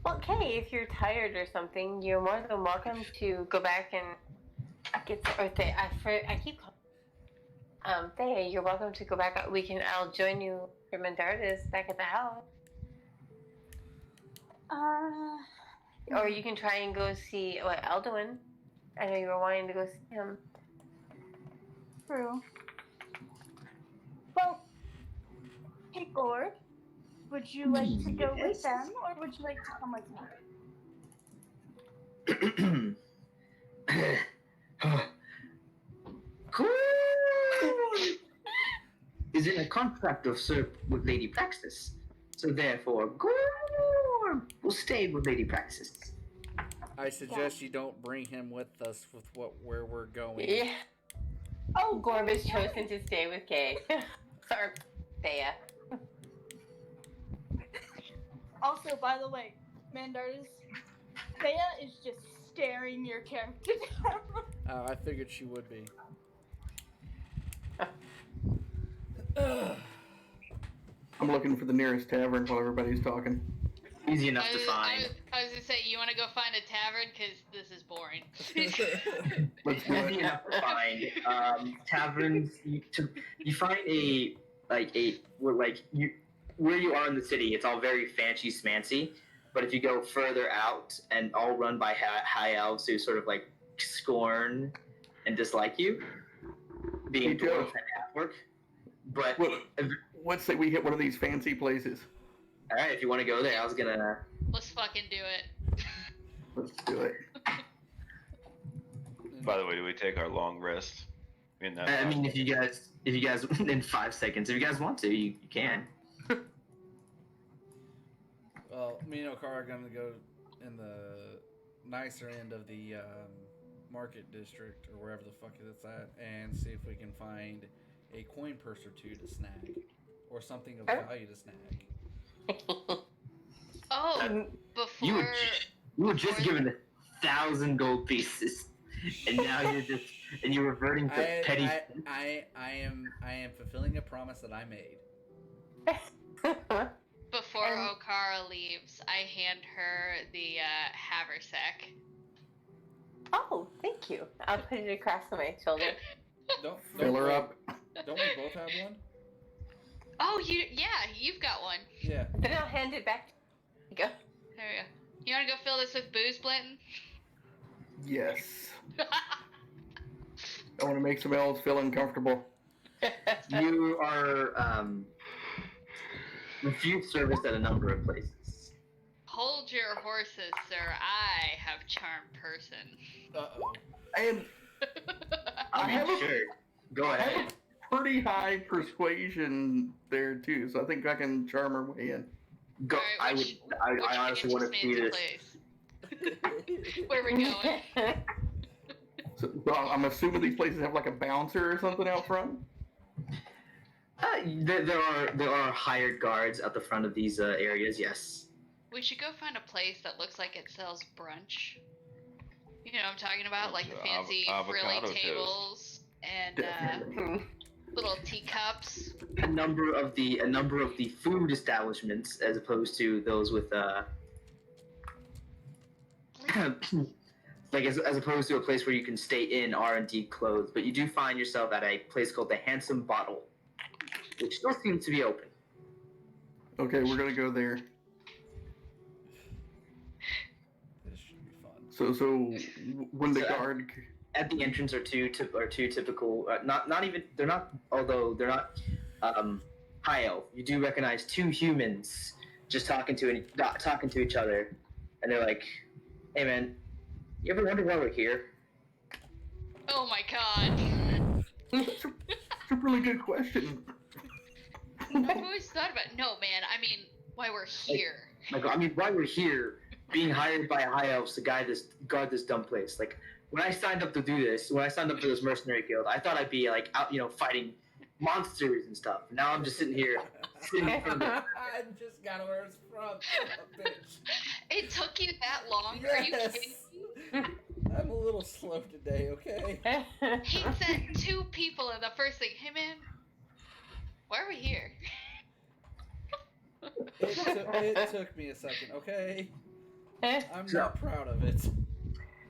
Okay, if you're tired or something, you're more than welcome to go back and get. Or I keep calling. Thea, you're welcome to go back. I'll join you for Mandardis back at the house. Or you can try and go see Elduin. I know you were wanting to go see him. True. Well, hey Gord, would you like to go with them, or would you like to come with me? Cool. Is in a contract of serve with Lady Praxis, so therefore Gore will stay with Lady Praxis. I suggest you don't bring him with us with where we're going. Yeah. Oh, Gorb has chosen to stay with Kay. Or Thea. Also, by the way, Mandardis, Thea is just staring your character down. I figured she would be. I'm looking for the nearest tavern while everybody's talking. Easy enough to find. I was gonna say, you want to go find a tavern because this is boring. Let's do Easy it. enough to find. Taverns. You find where you are in the city. It's all very fancy smancy. But if you go further out and all run by high elves who sort of like scorn and dislike you, being Hey, Joe. dwarves and half-orc. But Let's say we hit one of these fancy places. all right, if you want to go there, I was gonna. Let's fucking do it. Let's do it. By the way, do we take our long rest? In that I mean, if you guys, in 5 seconds, if you guys want to, you can. Well, me and Okara are gonna go in the nicer end of the market district or wherever the fuck it's at, and see if we can find a coin purse or two to snag, or something of value to snag. Oh, before You were just given 1,000 gold pieces, and now you're reverting to petty. I am fulfilling a promise that I made. before Okara leaves, I hand her the haversack. Oh, thank you. I'll put it across my shoulder. Don't Fill her up. Don't we both have one? Oh, you've got one. Yeah. Then I'll hand it back to you. Go. There we go. You want to go fill this with booze, Blinton? Yes. I want to make some elves feel uncomfortable. You are refused service at a number of places. Hold your horses, sir. I have charmed person. Uh-oh. And I have mean, a- sure. Go I ahead. have a pretty high persuasion there too, so I think I can charm her way in. Go. Alright, which I honestly want to see this. Place? Where are we going? So, well, I'm assuming these places have like a bouncer or something out front. There are hired guards at the front of these areas. Yes. We should go find a place that looks like it sells brunch. You know what I'm talking about? Like the fancy frilly avocado toast. tables and Definitely. little teacups. A number of the food establishments, as opposed to those with like as opposed to a place where you can stay in are indeed closed. But you do find yourself at a place called the Handsome Bottle, which still seems to be open. Okay, we're gonna go there. This should be fun. So when the So- guard, At the entrance are two typical, although they're not high elf. You do recognize two humans just talking to each other, and they're like, "Hey man, you ever wonder why we're here?" Oh my god. it's a really good question. I've always thought about no man, I mean why we're here. Like, I mean, why we're here, being hired by high elves to guard this dumb place. Like, when I signed up to do this, when I signed up for this mercenary guild, I thought I'd be like out, fighting monsters and stuff. Now I'm just sitting here, I just got where it's from. Bitch. It took you that long? Are you kidding me? I'm a little slow today, okay? He sent two people and the first thing, hey man, why are we here? It took me a second, okay? I'm not proud of it.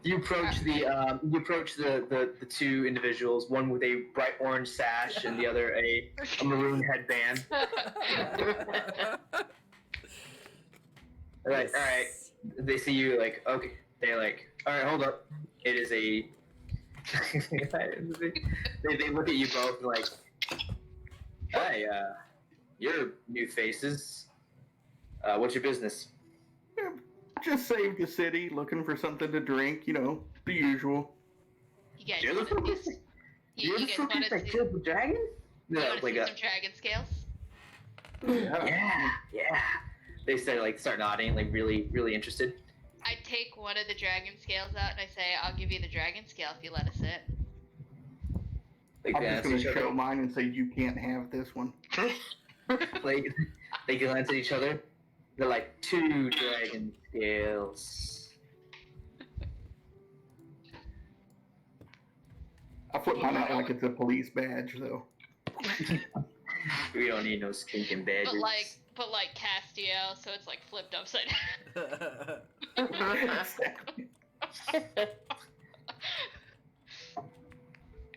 You approach the two individuals, one with a bright orange sash and the other a maroon headband. Like, all right. They see you like, okay. They're like, all right, hold up. It is a. they look at you both and like, hey, you're new faces. What's your business? Just saved the city, looking for something to drink. You know, the usual. You guys You're the want to fuckers. see? You're You the guys want fuckers to that see? killed the dragon? You No, want to like see some dragon scales? Yeah. They say like start nodding, like really interested. I take one of the dragon scales out and I say, "I'll give you the dragon scale if you let us in." Like I'm they just glance at gonna each show other. mine and say you can't have this one. Like they glance at each other. They're like 2 dragon scales. I flip mine out like it's a police badge, though. We don't need no stinking badges. But like Castiel, so it's like flipped upside down. Alright,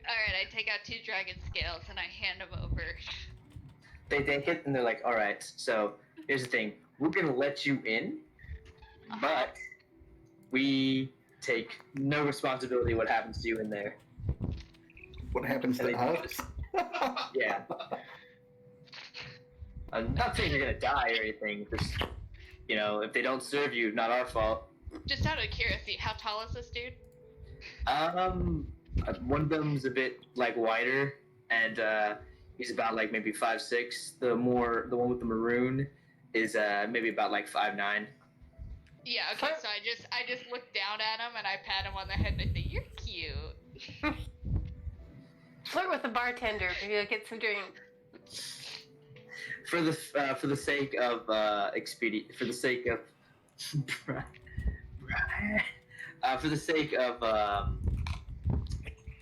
I take out 2 dragon scales and I hand them over. They take it and they're like, all right, so here's the thing. We're going to let you in, but we take no responsibility what happens to you in there. What happens to us? Yeah. I'm not saying you're going to die or anything. Just, you know, if they don't serve you, not our fault. Just out of curiosity, how tall is this dude? One of them's a bit like wider, and he's about like maybe 5'6". The one with the maroon is maybe about like 5'9". Yeah, okay, so I just look down at him and I pat him on the head and I say, "You're cute." Flirt with the bartender. Maybe you'll get some drink. For the sake of for the sake of for the sake of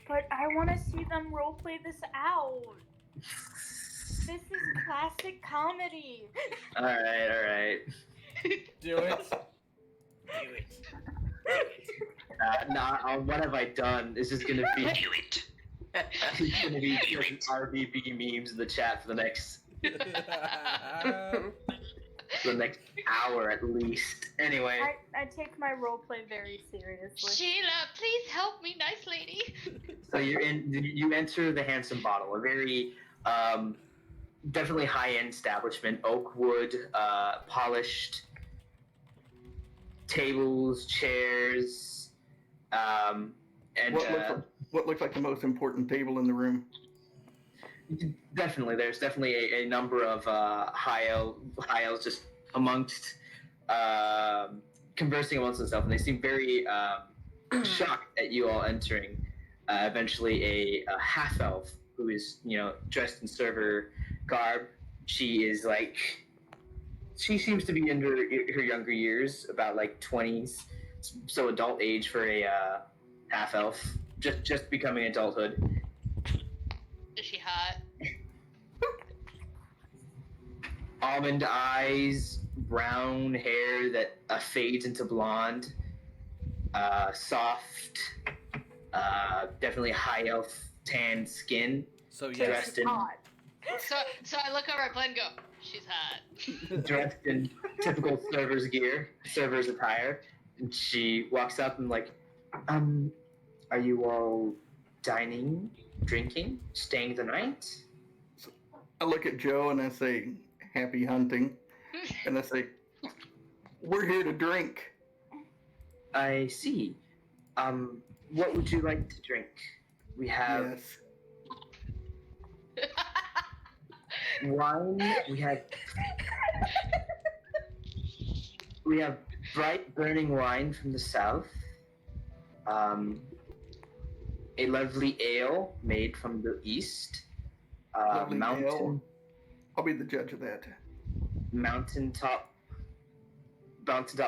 But I want to see them roleplay this out. This is classic comedy. all right. Do it. What have I done? This is gonna be. Do it. It's gonna be just RBB memes in the chat for the next hour at least. Anyway. I take my roleplay very seriously. Sheila, please help me, nice lady. So you enter the Handsome Bottle, a very definitely high-end establishment, oak wood, polished tables, chairs, and What looks like the most important table in the room? Definitely, there's definitely a number of high elves just amongst conversing amongst themselves, and they seem very shocked at you all entering. Eventually, a half elf who is dressed in server garb. She seems to be in her younger years, about like 20s, so adult age for a half elf, just becoming adulthood. Is she hot? Almond eyes, brown hair that fades into blonde, soft, definitely high elf tan skin. So dressed in So I look over at Glenn and go, she's hot. dressed in typical server's attire, and she walks up and like, are you all dining, drinking, staying the night? I look at Joe and I say, "Happy hunting," and I say, "We're here to drink." I see. What would you like to drink? We have wine. We have bright burning wine from the south. A lovely ale made from the east. Lovely ale. I'll be the judge of that. Mountaintop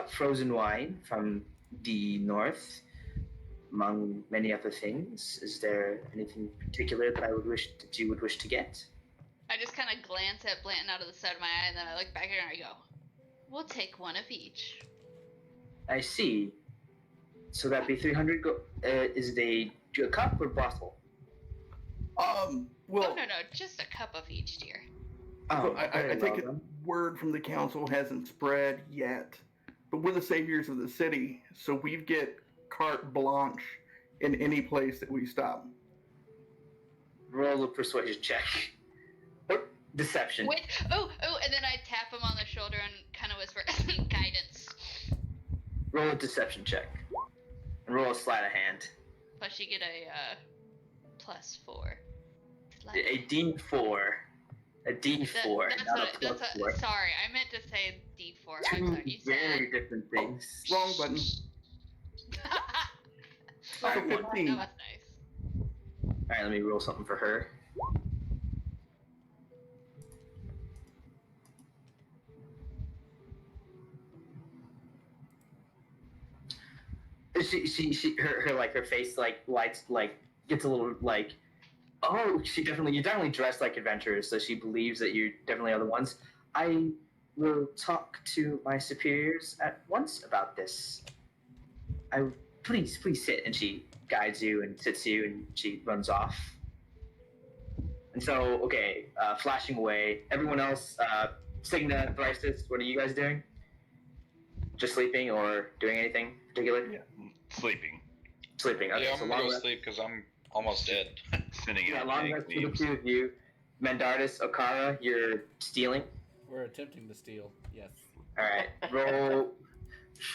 frozen wine from the north, among many other things. Is there anything particular that you would wish to get? I just kind of glance at Blanton out of the side of my eye, and then I look back at her and I go, "We'll take one of each." I see. So that'd be 300 is it a cup or bottle? Well, Oh, no, just a cup of each, dear. so I very take well it then. word from the council hasn't spread yet, but we're the saviors of the city, so we get carte blanche in any place that we stop. Roll a persuasion check. Or deception. Wait, and then I tap him on the shoulder and kind of whisper, guidance. Roll a deception check. And roll a sleight of hand. Plus you get a +4. A D4. A D4. Not a plus 4. Sorry, I meant to say D4. I'm Two sorry. You very different things. Wrong button. Alright, So that 15. was nice. Alright, let me roll something for her. Her face lights gets a little you're definitely dressed like adventurers, so she believes that you definitely are the ones. I will talk to my superiors at once about this. Please sit. And she guides you and sits you, and she runs off. And so, okay, flashing away. Everyone else, Signa, Thrysis, what are you guys doing? Just sleeping or doing anything particular? Yeah, sleeping. Sleeping. Okay, Yeah, I'm so gonna long go rest. sleep because I'm almost dead. Sending Yeah, out long dank rest for the memes. two of you. Mendardis, Okara, you're stealing. We're attempting to steal. Yes. All right, roll.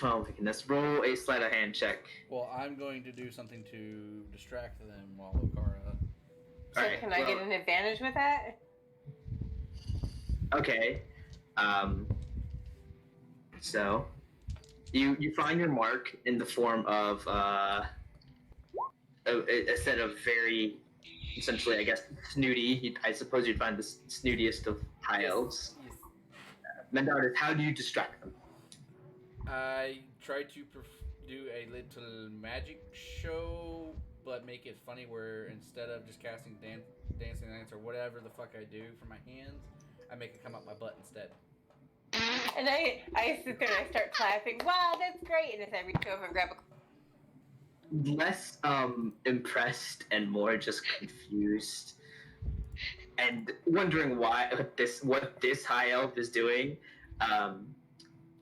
Oh my goodness, roll a sleight of hand check. Well, I'm going to do something to distract them while Okara. So Alright, can I well- get an advantage with that? Okay. So you find your mark in the form of a set of very, essentially, I guess, snooty. I suppose you'd find the snootiest of high elves. Yes. Mendardis, how do you distract them? I try to do a little magic show, but make it funny where instead of just casting dancing dance or whatever the fuck I do for my hands, I make it come out my butt instead. And I sit there and I start clapping. Wow, that's great! And as I reach over and grab a Less impressed and more just confused and wondering what this high elf is doing.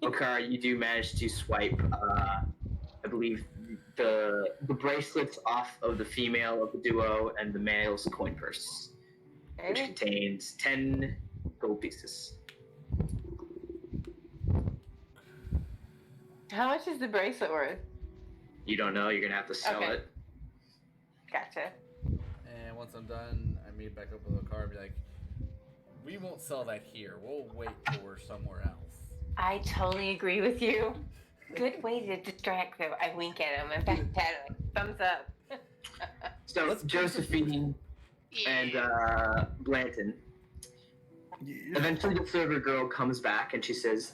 Okara, you do manage to swipe I believe the bracelets off of the female of the duo and the male's coin purse, which contains 10 gold pieces. How much is the bracelet worth? You don't know, you're gonna have to sell Okay. it. Gotcha. And once I'm done, I meet back up with Okara and be like, we won't sell that here. We'll wait for somewhere else. I totally agree with you. Good way to distract them. I wink at him and back at him. Thumbs up. So Josephine and Blanton. Yeah. Eventually, the server girl comes back and she says,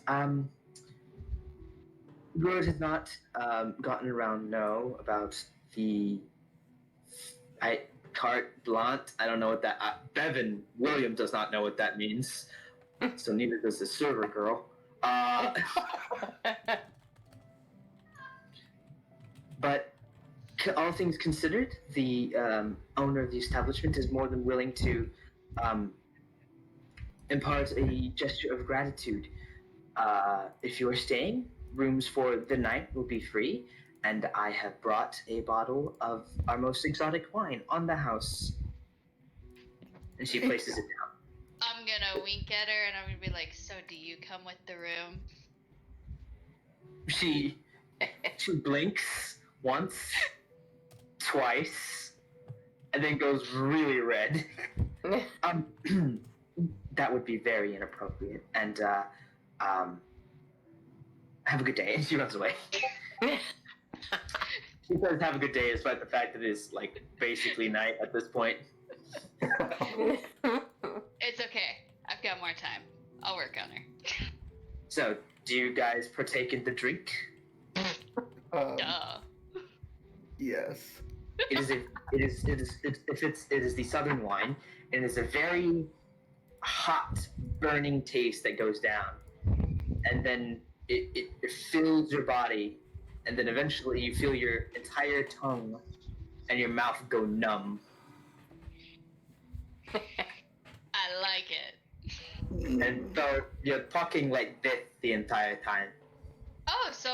word has not gotten around about the carte blanche. I don't know what that. Bevan William does not know what that means, so neither does the server girl. But all things considered, the owner of the establishment is more than willing to impart a gesture of gratitude. If you are staying, rooms for the night will be free, and I have brought a bottle of our most exotic wine on the house. And she places it down. I'm gonna wink at her and I'm gonna be like, so do you come with the room? She blinks once, twice, and then goes really red. That would be very inappropriate. And have a good day. And she runs away. She says have a good day despite the fact that it's like basically night at this point. It's okay. I've got more time. I'll work on her. So, do you guys partake in the drink? Duh. Yes. It is the southern wine. It is a very hot, burning taste that goes down, and then it fills your body and then eventually you feel your entire tongue and your mouth go numb. I like it. And so you're talking like this the entire time. Oh, so,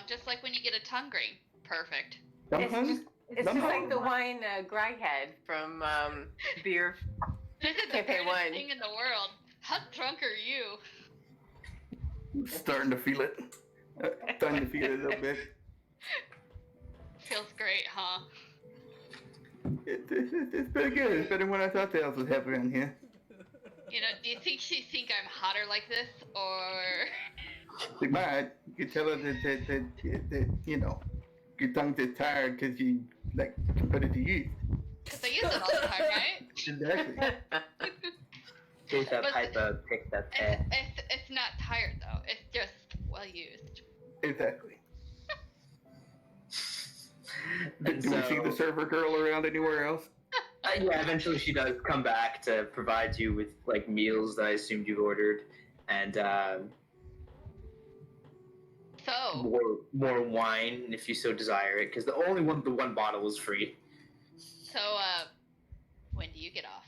just like when you get a tongue ring. Perfect. Sometimes, It's just like the wine Greg had from Beer This is the Cafe greatest One. thing in the world. How drunk are you? starting to feel it. Starting to feel it a little bit. Feels great, huh? It's pretty good. It's better than what I thought the else would happen around here. Do you think she think I'm hotter like this, or? She might. You could tell her that your tongue's is tired because you can put it to use. Because I use it all the time, right? Exactly. Take that But pipe, pick that pen. It's not tired though. It's just well used. Exactly. Do And we see the so, server girl around anywhere else? yeah, eventually she does come back to provide you with like meals that I assumed you ordered, and So, more wine if you so desire it, because the one bottle was free. so when do you get off?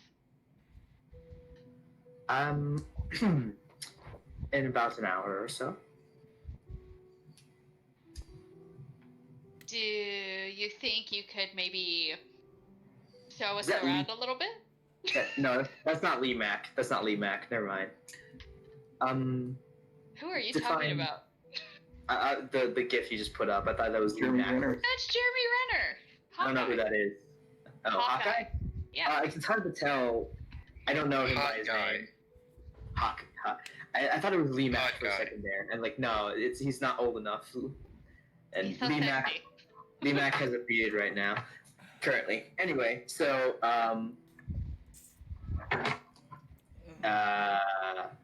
In about an hour or so. Do you think you could maybe show us Is that around a little bit? No, that's not Lee Mac. That's not Lee Mac. Never mind. Who are you Define- talking about? The GIF you just put up. I thought that was Lee Jeremy Mac. Renner. That's Jeremy Renner. I don't know who that is. Oh, Hawkeye? Yeah. It's hard to tell. I don't know him by his Hawkeye. name. Hawk. I thought it was Lee Mac for a Hawkeye. second there, and no, he's not old enough. And He's so Lee Mac, sexy. Lee Mac has a beard right now, currently. Anyway, so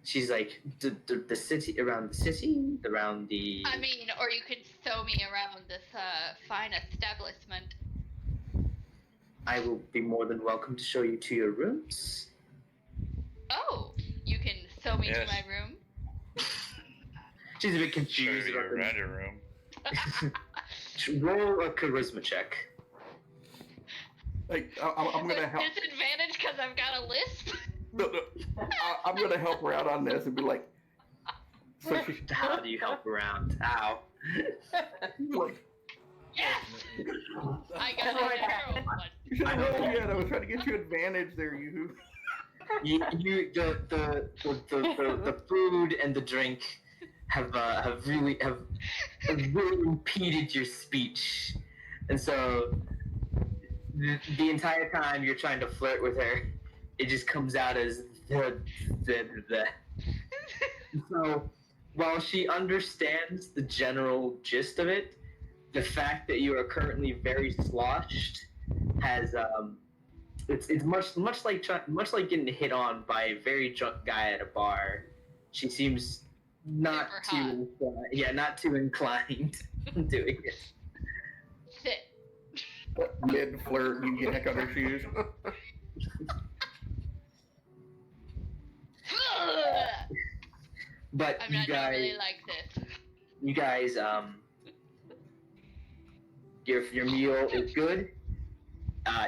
she's like the city around the city around the. I mean, or you could show me around this fine establishment. I will be more than welcome to show you to your rooms. Oh, you can show me to Yes. my room. She's a bit Show confused. you about the- around your room. Roll a charisma check. I'm gonna help. Disadvantage because I've got a lisp. No, I'm gonna help her out on this and be like, so she, How do you help around? How? like, Yes, I got Oh my a natural one. you should have rolled again. I was trying to get you advantage there, you. The food and the drink have really impeded your speech, and so the entire time you're trying to flirt with her, it just comes out as the. So while she understands the general gist of it, the fact that you are currently very sloshed has it's much like getting hit on by a very drunk guy at a bar. She seems not Super not too inclined in doing it. Sit. Mid flirt, you yank on her shoes. But I'm not normally like this. you guys, your meal is good.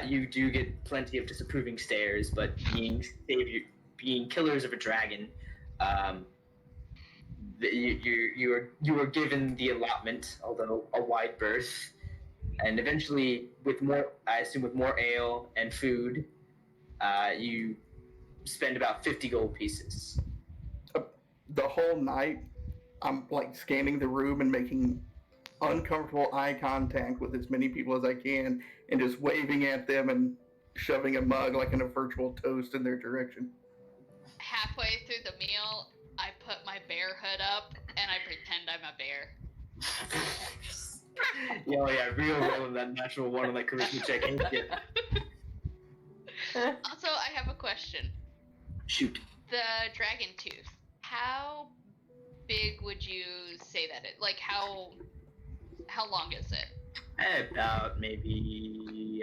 You do get plenty of disapproving stares, but being killers of a dragon, you are given the allotment, although a wide berth, and eventually with more ale and food, you spend about 50 gold pieces. The whole night, I'm like scanning the room and making uncomfortable eye contact with as many people as I can, and just waving at them and shoving a mug like in a virtual toast in their direction. Halfway through the meal, I put my bear hood up and I pretend I'm a bear. Yeah, real rolling that natural one on that charisma check. Ain't ya? Also, I have a question. Shoot. The dragon tooth. How big would you say that it? Like how long is it? About maybe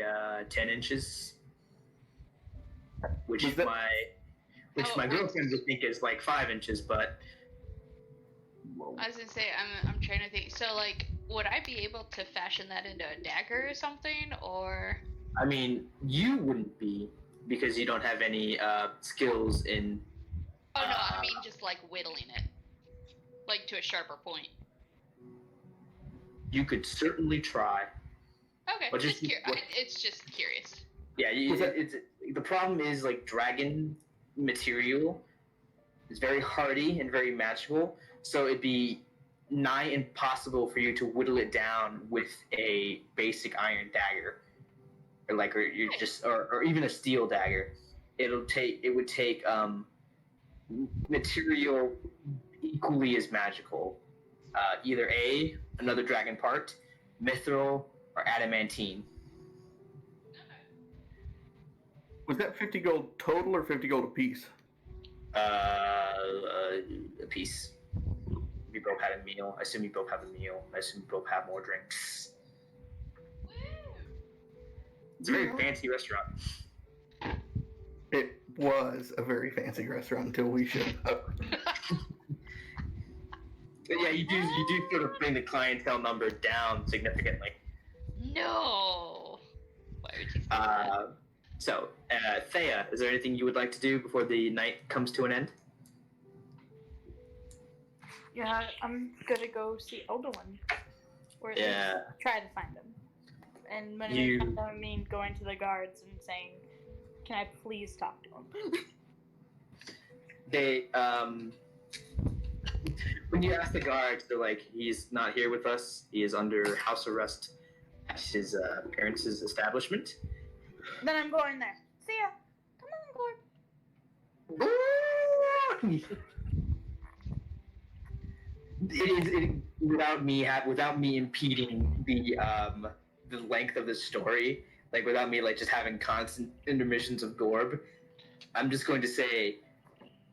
10 inches, which Was that- my girlfriend would think is like 5 inches, but I was gonna say, I'm trying to think. So, like, would I be able to fashion that into a dagger or something, or? I mean, you wouldn't be because you don't have any skills in. Oh no, I mean just like whittling it, like to a sharper point. You could certainly try. Okay, But just it's just curious. Yeah, it's the problem is like dragon material is very hardy and very magical, so it'd be nigh impossible for you to whittle it down with a basic iron dagger, or even a steel dagger. It would take material equally as magical, either another dragon part, mithril, or adamantine. Was that 50 gold total or 50 gold a piece? A piece. We both had a meal. I assume you both have a meal. I assume you both have more drinks. It's a very fancy restaurant. It was a very fancy restaurant until we showed up. Yeah, you do sort of bring the clientele number down significantly. No. Why would you say that? So, Thea, is there anything you would like to do before the night comes to an end? Yeah, I'm gonna go see Elduin. Or at Yeah. least try to find him. And when You- I find him, I mean going to the guards and saying, "Can I please talk to him?" They when you ask the guards, they're like, he's not here with us. He is under house arrest at his parents' establishment. Then I'm going there. See ya. Come on, Gord. Without me impeding the length of the story, like without me like just having constant intermissions of Gorb, I'm just going to say,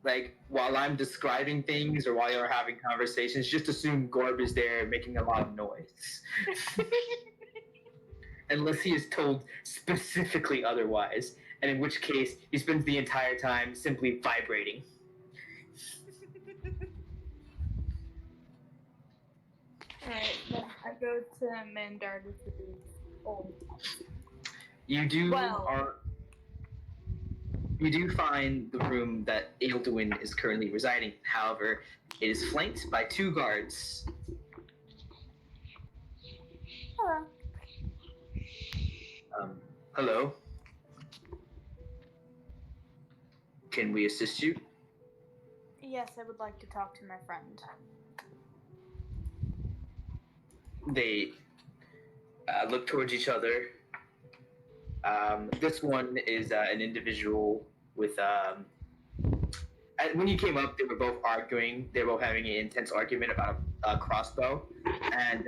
like, while I'm describing things or while you're having conversations, just assume Gorb is there making a lot of noise. Unless he is told specifically otherwise, and in which case he spends the entire time simply vibrating. Alright, then I go to Mandardus' old house. You do find the room that Elduin is currently residing. However, it is flanked by two guards. Hello. Hello. Can we assist you? Yes, I would like to talk to my friend. They look towards each other. This one is an individual with. When you came up, they were both arguing. They were both having an intense argument about a crossbow, and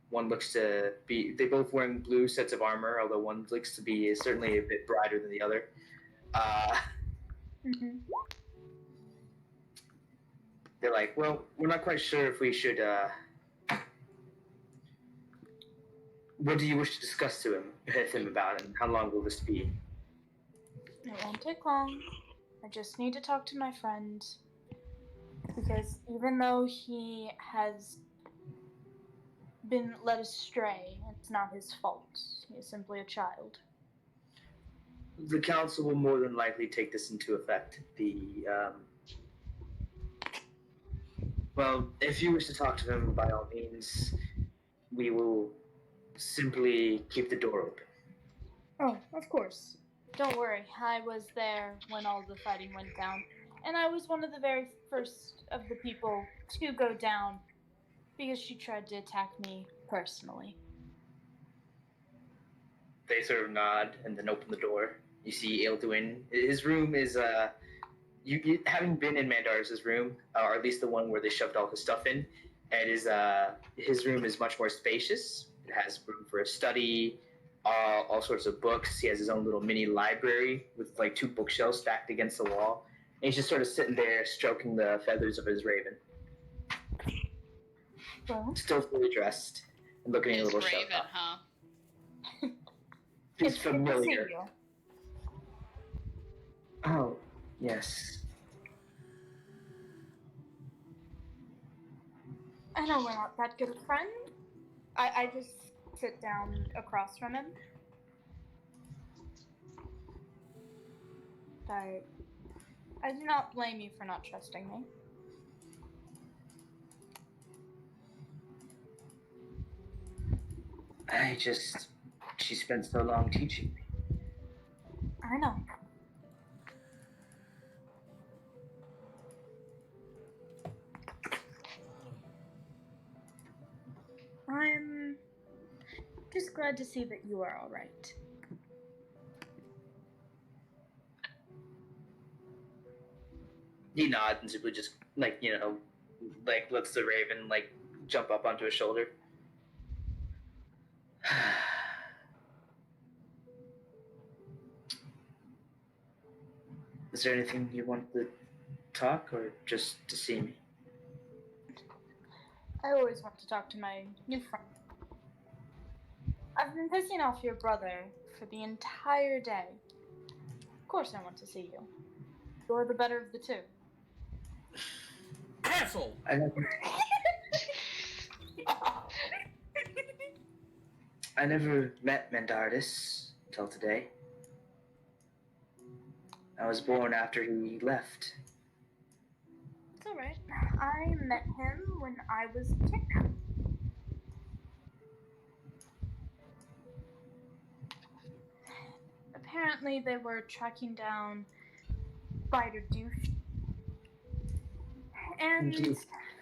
one looks to be. They both wearing blue sets of armor, although one looks to be certainly a bit brighter than the other. They're like, well, we're not quite sure if we should. What do you wish to discuss with him about, and how long will this be? It won't take long. I just need to talk to my friend. Because even though he has been led astray, it's not his fault. He is simply a child. The council will more than likely take this into effect. Well, if you wish to talk to him, by all means, we will simply keep the door open. Oh, of course. Don't worry, I was there when all the fighting went down, and I was one of the very first of the people to go down because she tried to attack me personally. They sort of nod and then open the door. You see Elduin. His room is you having been in Mandar's room, or at least the one where they shoved all his stuff in. It is his room is much more spacious. It has room for a study, all sorts of books. He has his own little mini library with like two bookshelves stacked against the wall. And he's just sort of sitting there stroking the feathers of his raven. Well, Still fully dressed and looking a His little raven, shoved up. huh? He's it's good to see familiar. you. Oh, yes. I know we're not that good a friend. I just sit down across from him. I do not blame you for not trusting me. She spent so long teaching me. I know. I'm just glad to see that you are all right. He nods and simply just, lets the raven, jump up onto his shoulder. Is there anything you want to talk, or just to see me? I always want to talk to my new friend. I've been pissing off your brother for the entire day. Of course I want to see you. You're the better of the two. Asshole! I never met Mendardus till today. I was born after he left. It's alright. I met him when I was kidnapped. Apparently they were tracking down Spider Douche. And He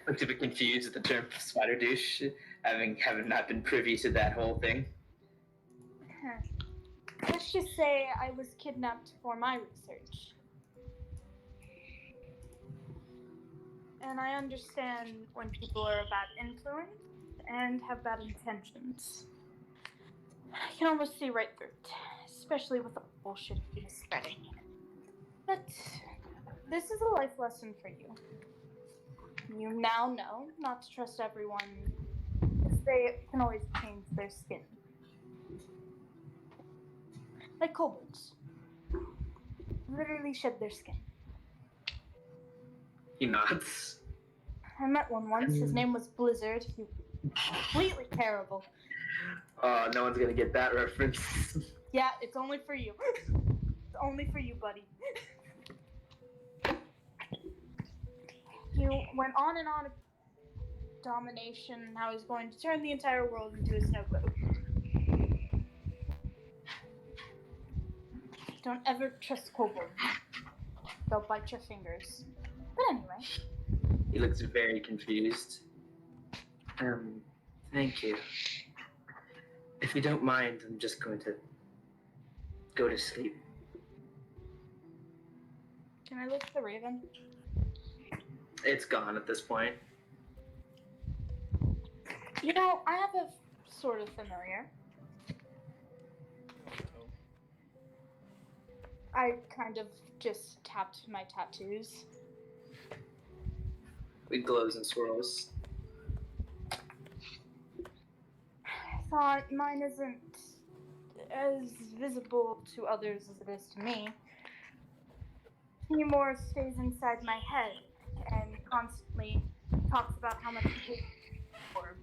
looked a bit confused at the term spider douche, having not been privy to that whole thing. let's just say I was kidnapped for my research. And I understand when people are a bad influence and have bad intentions. I can almost see right through it, especially with the bullshit he's spreading. But this is a life lesson for you. You now know not to trust everyone, because they can always change their skin. Like kobolds. Literally shed their skin. He nods. I met one once. His name was Blizzard. He was completely terrible. Oh, no one's gonna get that reference. Yeah, it's only for you. It's only for you, buddy. He went on and on about domination, how he's going to turn the entire world into a snow globe. Don't ever trust kobolds. They'll bite your fingers. But anyway. He looks very confused. Thank you. If you don't mind, I'm just going to go to sleep. Can I look at the raven? It's gone at this point. You know, I have a sort of familiar. I kind of just tapped my tattoos. It glows and swirls. I thought mine isn't as visible to others as it is to me. He more stays inside my head and constantly talks about how much he hates Gorb.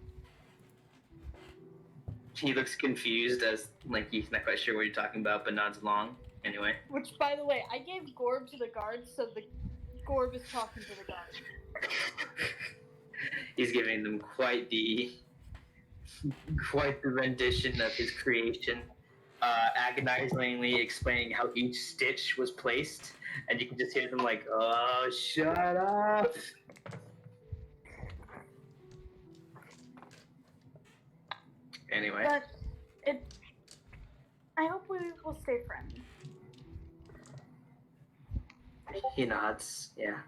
He looks confused as, he's not quite sure what you're talking about, but nods along anyway. Which, by the way, I gave Gorb to the guards, so the Gorb is talking to the guards. He's giving them quite the rendition of his creation, agonizingly explaining how each stitch was placed, and you can just hear them oh, shut up! Anyway. But I hope we will stay friends. He nods, yeah.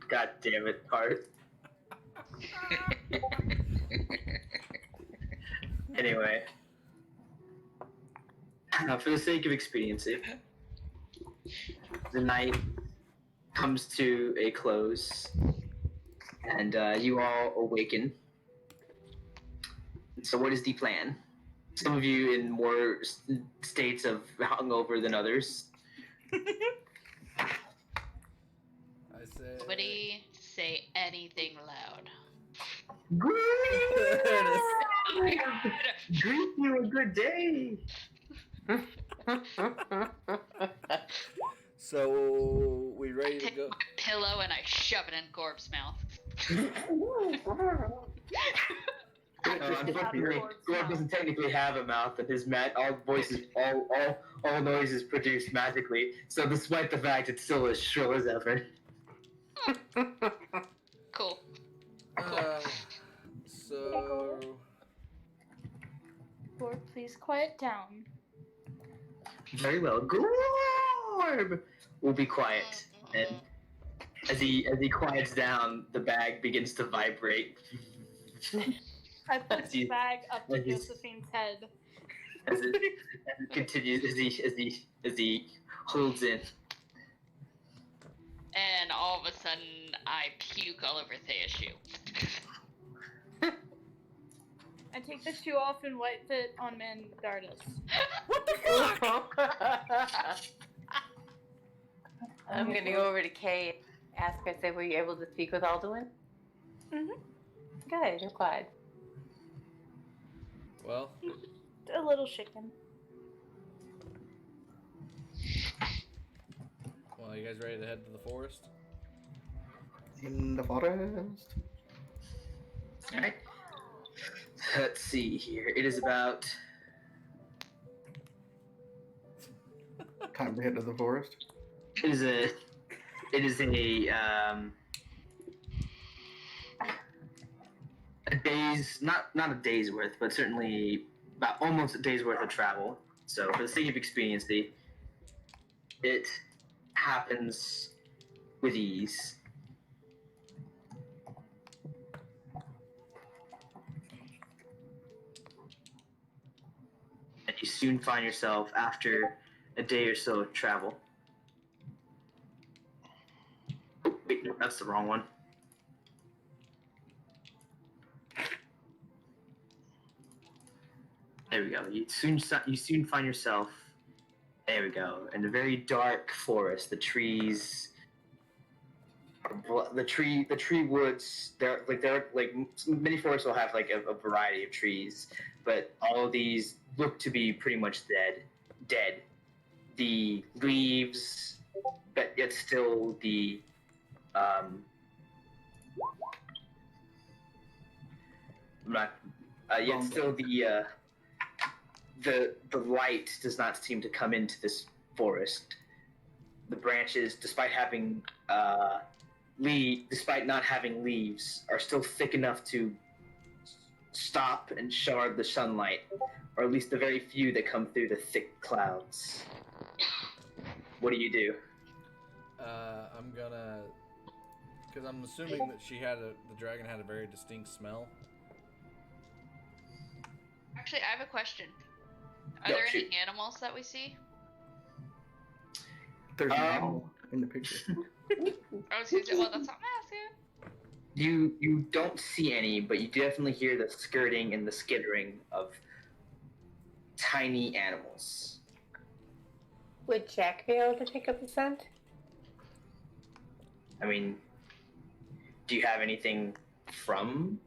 God damn it, Art. Anyway. For the sake of expediency, the night comes to a close, and you all awaken. So what is the plan? Some of you in more states of hungover than others. Nobody say anything loud. Greet you a good day. So we ready to Take go? my pillow and I shove it in Gorb's mouth. Unfortunately, Gorb doesn't technically have a mouth, and his all noise is produced magically. So, despite the fact it's still as shrill as ever. Cool. So Lord, please quiet down. Very well, Gorb will be quiet, and as he quiets down, the bag begins to vibrate. I put As the you- bag up to as you- Josephine's head. As it continues, as he holds in. And all of a sudden, I puke all over Thea's shoe. I take the shoe off and wipe it on Mandardus. I'm gonna go over to Kay and ask her, say, were you able to speak with Alduin? Mhm. Good, I'm glad. well, A little chicken. you guys ready to head to the forest? In the forest. Alright. Let's see here. It is about Time to head to the forest. it is a day's not a day's worth, but certainly about almost a day's worth of travel. So for the sake of expediency, it happens with ease. And you soon find yourself after a day or so of travel. Oh, wait, no, that's the wrong one. There we go. You soon find yourself. There we go. In a very dark forest. The trees. The tree woods. They're like many forests will have like a variety of trees, but all of these look to be pretty much dead. The leaves, but yet still the yet still the light does not seem to come into this forest. The branches, despite not having leaves, are still thick enough to stop and shard the sunlight, or at least the very few that come through the thick clouds. What do you do? I'm gonna, because I'm assuming that the dragon had a very distinct smell. Actually, I have a question. Are No, there shoot. any animals that we see? There's an owl in the picture. Oh, excuse me. Well, that's not massive. You don't see any, but you definitely hear the skirting and the skittering of tiny animals. Would Jack be able to pick up the scent? I mean, do you have anything from?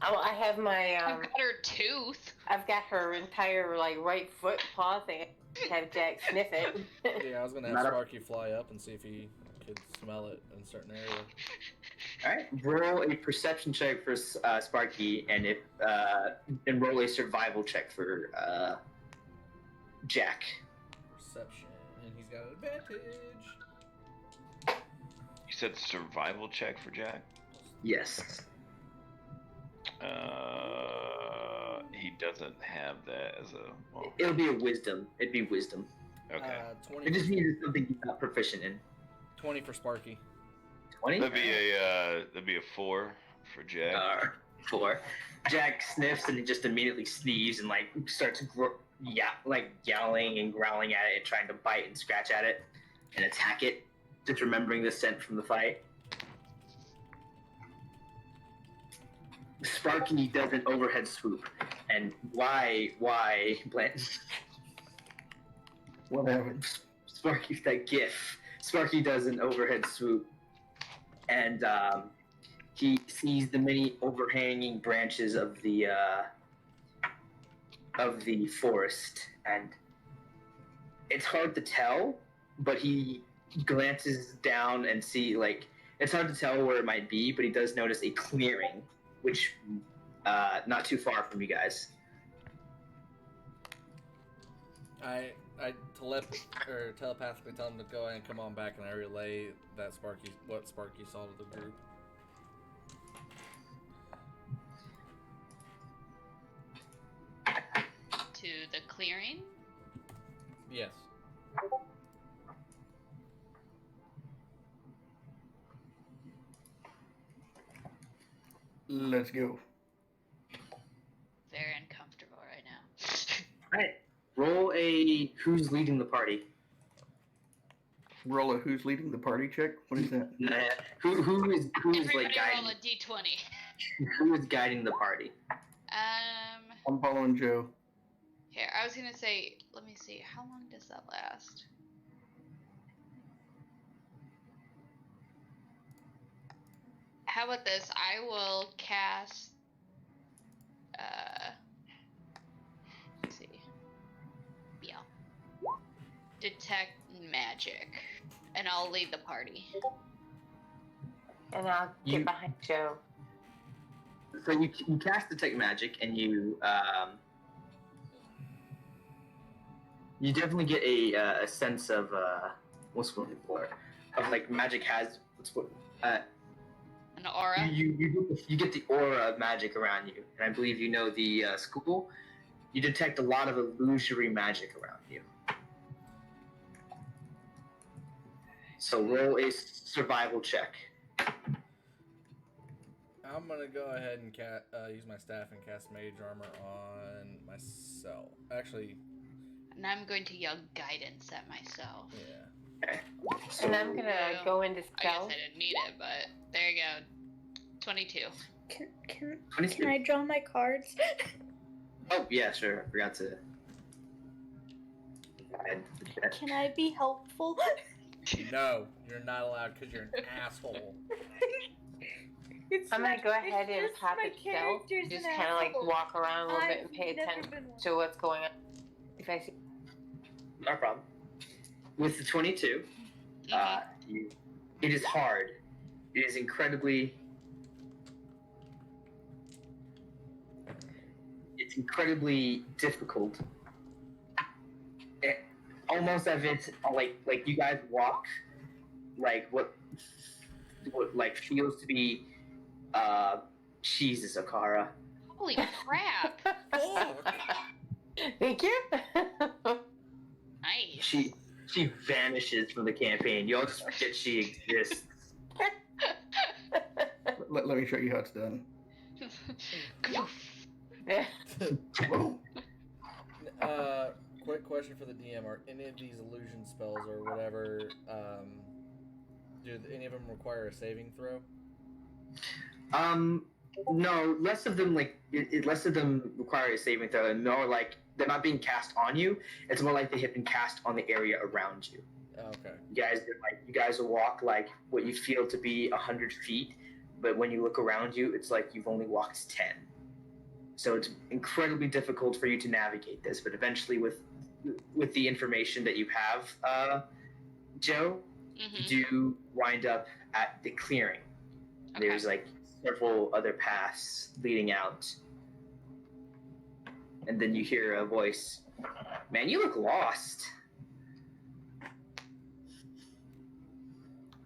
Oh, I have my I've got her tooth. I've got her entire like right foot paw thing. Have Jack sniff it. Yeah, I was gonna have Not a- Sparky fly up and see if he could smell it in a certain area. All right, roll a perception check for Sparky, and roll a survival check for Jack. Perception, and he's got an advantage. You said survival check for Jack? Yes. He doesn't have that as a. Well, It'll be a wisdom. It'd be wisdom. okay. 20. It just means it's something he's not proficient in. 20 for Sparky. 20? That'd be a 4 for Jack. 4. Jack sniffs and he just immediately sneezes and like starts yowling and growling at it and trying to bite and scratch at it and attack it, just remembering the scent from the fight. Sparky does an overhead swoop, and why, Blanton? What happened? Sparky's that gif Sparky does an overhead swoop, and he sees the many overhanging branches of the forest, and it's hard to tell, but he glances down and see, like, it's hard to tell where it might be, but he does notice a clearing, which not too far from you guys. I telepathically tell him to go ahead and come on back, and I relay that what Sparky saw to the group. To the clearing? Yes. Let's go. Very uncomfortable right now. Alright, roll a who's leading the party. Roll a who's leading the party check? What is that? Who is Everybody like guiding? roll a d20. Who is guiding the party? I'm following Joe. Here, I was gonna say, let me see, how long does that last? How about this? I will cast, let's see. Yeah. Detect magic. And I'll lead the party. And I'll get behind Joe. So you cast detect magic, and you definitely get a sense of what's the word of like magic has an aura. You get the aura of magic around you, and I believe you know the school. You detect a lot of illusory magic around you. So roll a survival check. I'm gonna go ahead and use my staff and cast Mage Armor on myself. Actually, And I'm going to yell guidance at myself. yeah. Okay. So, And I'm gonna go into I guess stealth. I didn't need it, but there you go. 22. Can I draw my cards? Oh yeah, sure. I forgot to. Can I be helpful? No, you're not allowed because you're an asshole. I'm gonna go ahead and tap it stealth. Just kind of like walk around a little bit and pay attention to what's going on. If I see. No problem. With the 22, it is hard. It is incredibly. It's incredibly difficult. Almost as it's like you guys walk, like what like feels to be, Jesus, Okara. Holy crap! Thank you. Nice. She vanishes from the campaign. You all just forget she exists. Let me show you how it's done. Quick question for the DM: are any of these illusion spells or whatever? Do any of them require a saving throw? No. Less of them less of them require a saving throw, and more like they're not being cast on you. It's more like they have been cast on the area around you. Okay. You guys will walk like what you feel to be 100 feet, but when you look around you, it's like you've only walked 10. So it's incredibly difficult for you to navigate this. But eventually, with the information that you have, Joe, you do wind up at the clearing. Okay. There's like several other paths leading out. And then you hear a voice. Man, you look lost.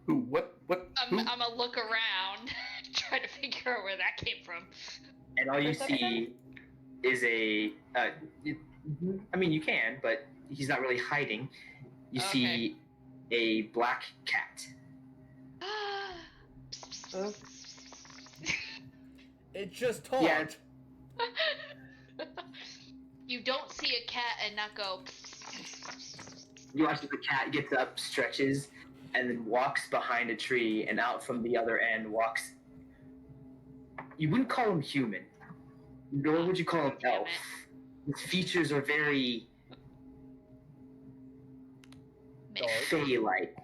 Who? What? Who? I'm gonna look around, try to figure out where that came from. And all you see is I mean, you can, but he's not really hiding. You see a black cat. It just talked. Yeah. You don't see a cat and not go. You watch as the cat gets up, stretches, and then walks behind a tree, and out from the other end walks. You wouldn't call him human, nor would you call him elf. His features are very Dark. fey-like.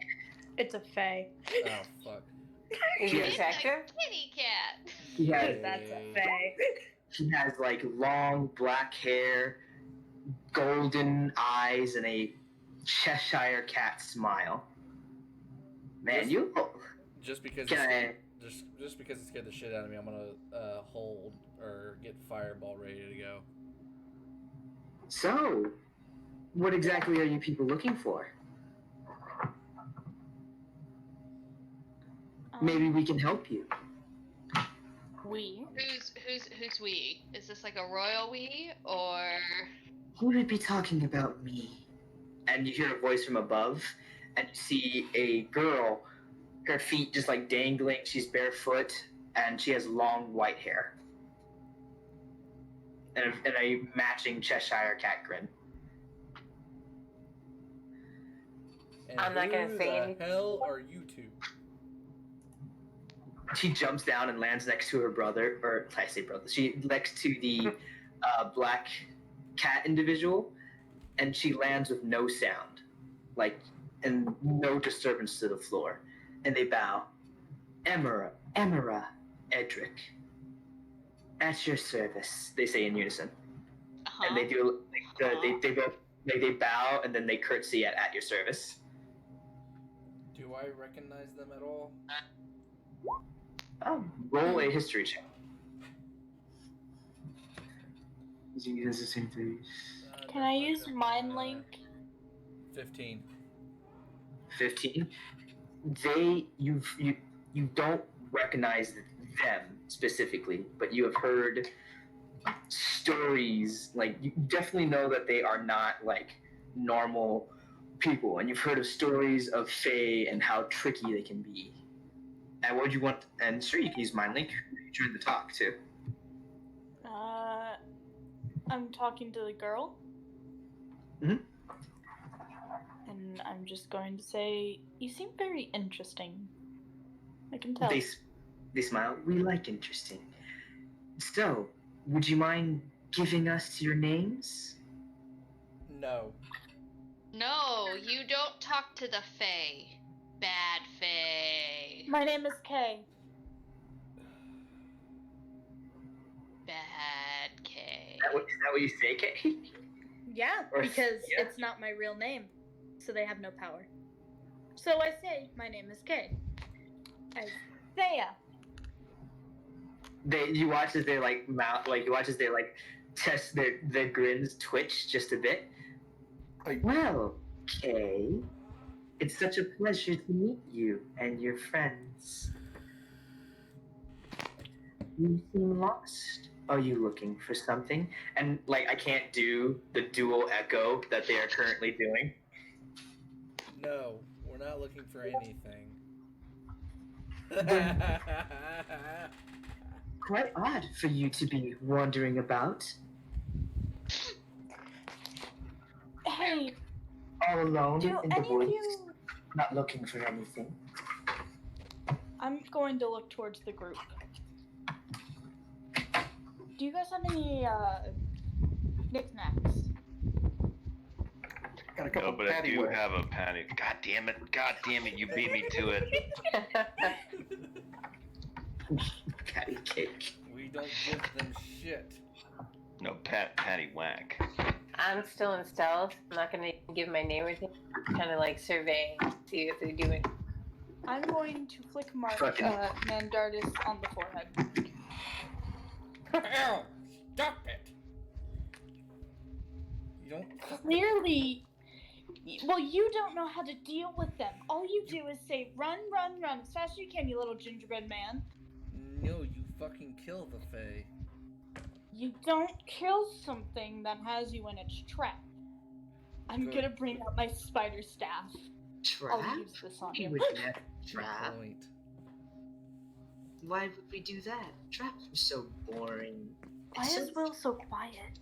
It's a fae. Oh fuck. Is he a Yes. It's detective? a kitty cat. He has That's a fae. he has like long black hair, golden eyes, and a Cheshire cat smile. Man, Yes. you Just because Can it scared, just because it scared the shit out of me, I'm gonna hold or get fireball ready to go. so. What exactly are you people looking for? Maybe we can help you. We. Who's we? Is this like a royal we or? Who would be talking about me? And you hear a voice from above, and you see a girl, her feet just like dangling. She's barefoot, and she has long white hair. And a matching Cheshire cat grin. And I'm not gonna who say the anything. hell are you two? She jumps down and lands next to her brother, or I say brother. She next to the black cat individual, and she lands with no sound, like, and no disturbance to the floor. And they bow. Emira, Edric. At your service, they say in unison. Uh-huh. And they do. They both they bow and then they curtsy at your service. Do I recognize them at all? Roll a history check. Using the same thing. Can I use Mind Link? 15. 15. You don't recognize them specifically, but you have heard stories. Like, you definitely know that they are not like normal people, and you've heard of stories of Fae and how tricky they can be. And what would you want? And sure, you can use Mind Link during the talk too. I'm talking to the girl. Mhm. And I'm just going to say, you seem very interesting. I can tell. They smile. We like interesting. So, would you mind giving us your names? No. No, you don't talk to the fae. Bad fae. My name is Kay. Bad K. Is that what you say, Kay? Yeah, Or- because yeah. it's not my real name, so they have no power. So I say, my name is Kay. As Thea. You watch as they like mouth, like you watch as they like test their grins twitch just a bit. Well, Kay, it's such a pleasure to meet you and your friends. You seem lost. Are you looking for something? And like I can't do the dual echo that they are currently doing. No, we're not looking for anything. Quite odd for you to be wandering about Hey, all alone do in the any of woods, you... not looking for anything. I'm going to look towards the group. Do you guys have any, knickknacks? Got a couple No, but I patty do whacks. have a patty. God damn it! You beat me to it. Patty cake. We don't give them shit. No, patty whack. I'm still in stealth. I'm not gonna give my name or anything. Kind of like surveying, see if they're doing. I'm going to flick mark Fucking- Mandardis on the forehead. Ow! Stop it! You don't. Clearly, well, you don't know how to deal with them. All you do is say, run, run, run, as fast as you can, you little gingerbread man. No, you fucking kill the Fae. You don't kill something that has you in its trap. I'm Good. gonna bring out my spider staff. Trap? I'll use this on We you. would never Good trap. point. Why would we do that? Traps are so boring. Why It's is so- Will so quiet?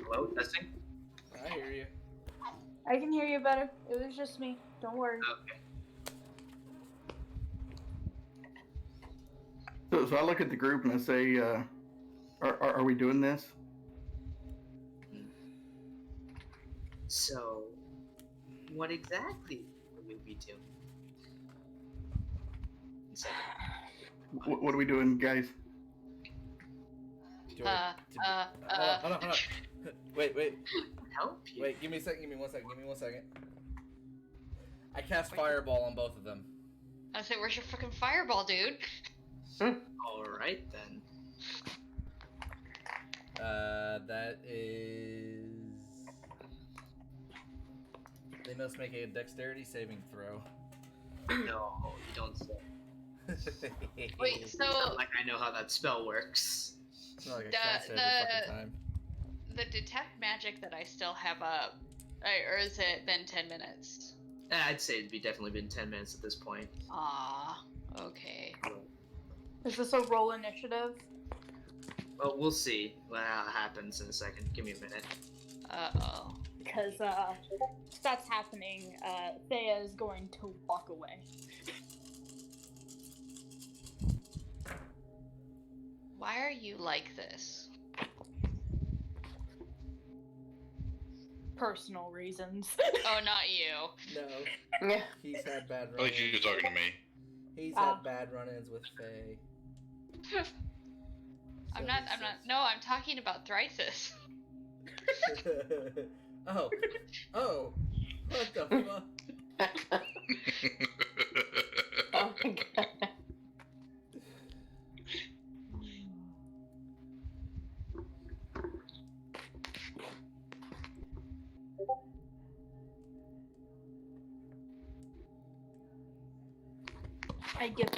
Hello, testing? I hear you. I can hear you better. It was just me. Don't worry. Okay. So I look at the group and I say, are we doing this? So, what exactly Me too. Second. What are we doing, guys? Do I- Hold on. Wait. Help you. Wait, give me a second. Give me 1 second. I cast Fireball on both of them. I say, where's your fucking fireball, dude? All right then. That is. They must make a dexterity saving throw. No, you don't say. Wait, so Not like I know how that spell works. It's not like I cast it every fucking time. the detect magic that I still have up, or is it been 10 minutes? I'd say it'd be definitely been 10 minutes at this point. Ah, okay. Is this a roll initiative? Well, we'll see what happens in a second. Give me a minute. Uh-oh. Because that's happening. Thea is going to walk away. Why are you like this? Personal reasons. Oh, not you. No. He's had bad I run-ins. think you're talking to me. He's had bad run-ins with Faye. I'm not, no, I'm talking about Thrysis. Oh. What the fuck? Oh my god. I give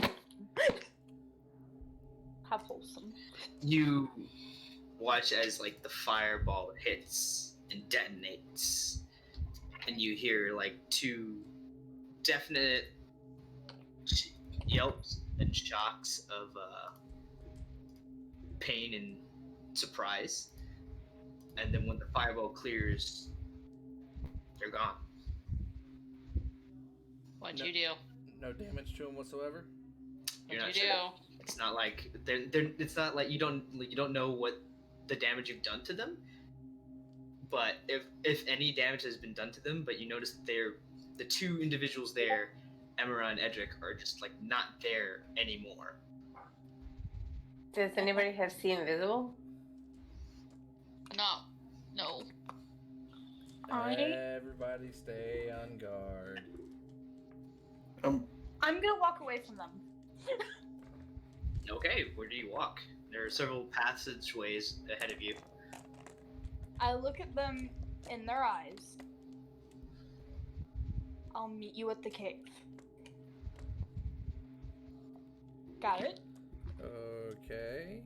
how wholesome. You watch as like the fireball hits and detonates, and you hear like two definite yelps and shocks of pain and surprise, and then when the fireball clears, they're gone. What'd No. you do? No damage to him whatsoever? You're What'd not you sure. do? It's not like it's not like you don't know what the damage you've done to them. But if any damage has been done to them, but you notice the two individuals there, Emera and Edric, are just like not there anymore. Does anybody have see invisible? No. Everybody stay on guard. I'm gonna walk away from them. Okay, where do you walk? There are several passageways ahead of you. I look at them in their eyes. I'll meet you at the cave. Got it? Okay.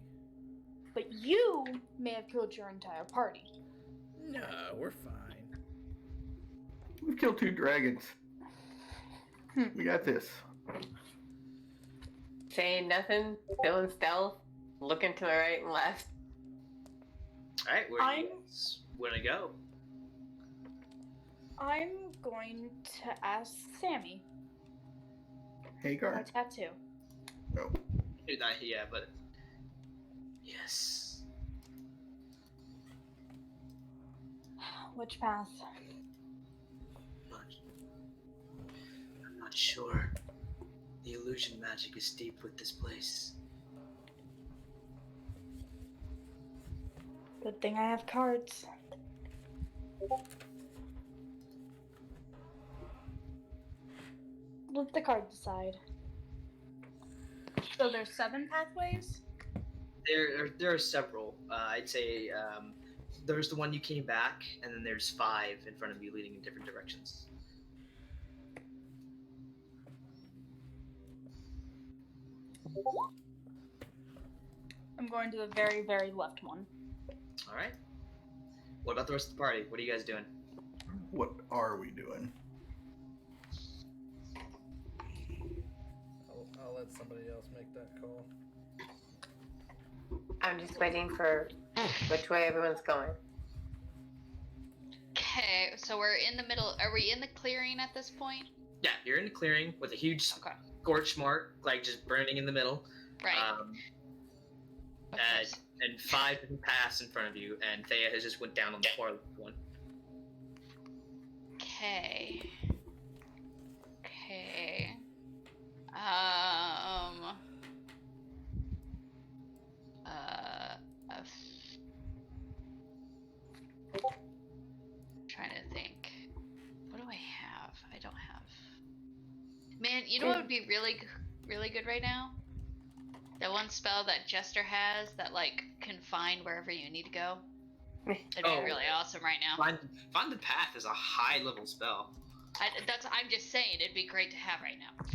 But you may have killed your entire party. No, we're fine. We've killed 2 dragons. We got this. Saying nothing, feeling stealth, looking to my right and left. Alright, where do you guys wanna go? I'm going to ask Sammy for a Hagar? tattoo. No. Not yet, but yes. Which path? I'm not sure. The illusion magic is deep with this place. Good thing I have cards. Let the cards decide. So there's 7 pathways? There are several. I'd say there's the one you came back, and then there's 5 in front of you leading in different directions. I'm going to the very, very left one. All right. What about the rest of the party? What are you guys doing? What are we doing? I'll let somebody else make that call. I'm just waiting for which way everyone's going. Okay, so we're in the middle. Are we in the clearing at this point? Yeah, you're in a clearing with a huge Okay. scorch mark, like just burning in the middle. Right. Okay. And 5 different paths in front of you, and Thea has just went down on the far left one. Okay. you know what would be really good right now? That one spell that Jester has that like can find wherever you need to go. That'd be really awesome right now. Find the Path is a high level spell. I'm just saying it'd be great to have right now.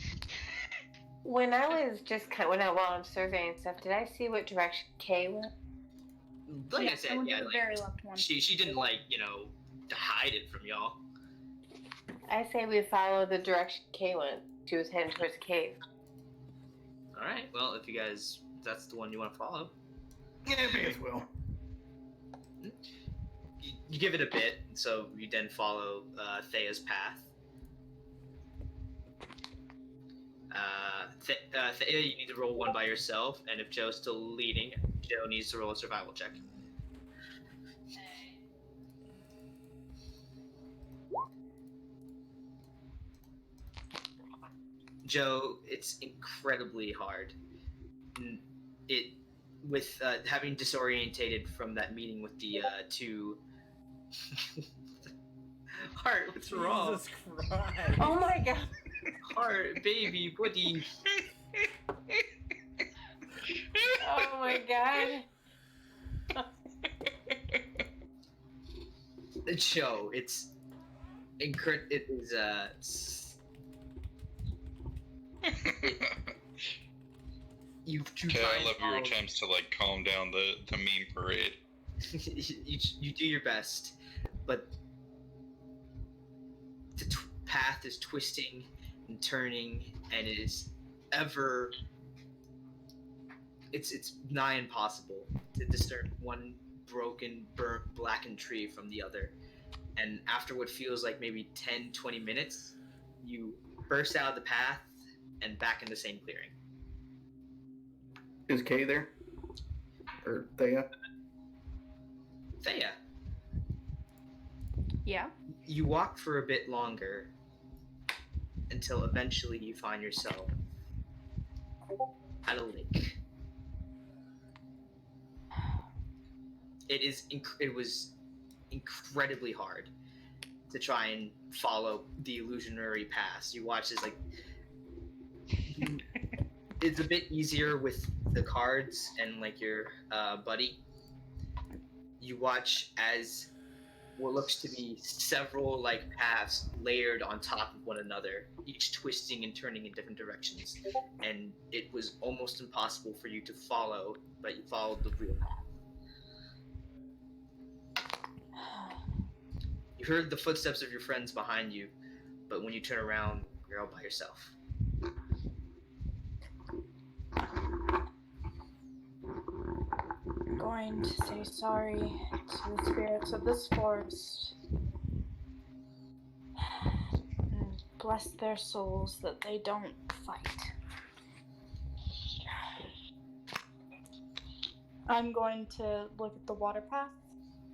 When I was just while I'm surveying stuff, did I see what direction Kay went? Like I said, went to yeah, the very left one. she didn't to hide it from y'all. I say we follow the direction Kay went. She was heading towards the cave. All right. Well, if that's the one you want to follow. Yeah, may as well. You give it a bit, so you then follow Thea's path. Thea, you need to roll one by yourself, and if Joe's still leading, Joe needs to roll a survival check. Joe, it's incredibly hard. With having disorientated from that meeting with the two. Heart, what's wrong? Jesus Christ! Oh my god! Heart, baby, buddy. Oh my god! Joe, it's it is you Okay, I love your attempts to calm down the meme parade. you do your best, but the path is twisting and turning, and it is it's nigh impossible to discern one broken, burnt, blackened tree from the other. And after what feels like maybe 10-20 minutes, you burst out of the path and back in the same clearing. Is Kay there? Or Thea? Thea, Yeah. you walk for a bit longer until eventually you find yourself at a lake. It was incredibly hard to try and follow the illusionary paths. You watch this it's a bit easier with the cards and your buddy. You watch as what looks to be several paths layered on top of one another, each twisting and turning in different directions, and it was almost impossible for you to follow, but you followed the real path. You heard the footsteps of your friends behind you, but when you turn around, you're all by yourself. I'm going to say sorry to the spirits of this forest. And bless their souls that they don't fight. I'm going to look at the water path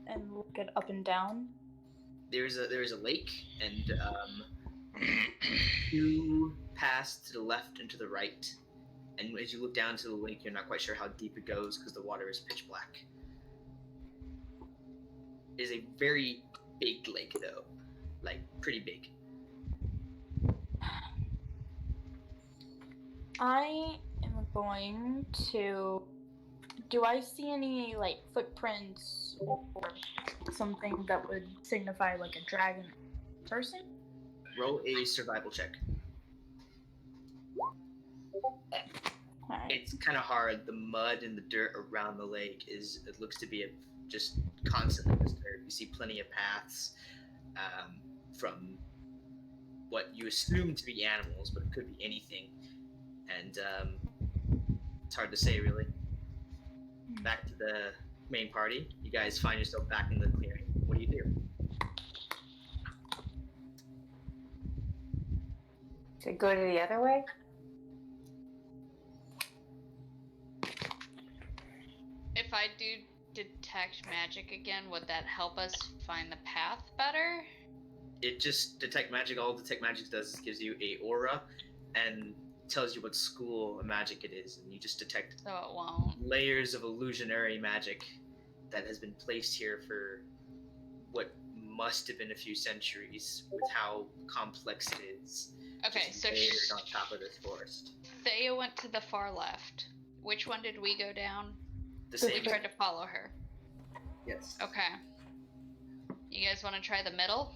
and look it up and down. There's a lake, and two paths to the left and to the right. And as you look down to the lake, you're not quite sure how deep it goes because the water is pitch black. It is a very big lake, though. Pretty big. I am going to... Do I see any, footprints or something that would signify, a dragon person? Roll a survival check. Alright. It's kind of hard. The mud and the dirt around the lake it looks to be just constantly disturbed. You see plenty of paths from what you assume to be animals, but it could be anything. And it's hard to say, really. Back to the main party. You guys find yourself back in the clearing. What do you do? To go to the other way? If I do detect magic again, would that help us find the path better? It just detect magic. All detect magic does is gives you a aura and tells you what school of magic it is, and you just detect So it won't. layers of illusionary magic that has been placed here for what must have been a few centuries with how complex it is. Okay, just so layered on top of this forest. Thea went to the far left. Which one did we go down? The We same. tried to follow her. Yes. Okay. You guys want to try the middle?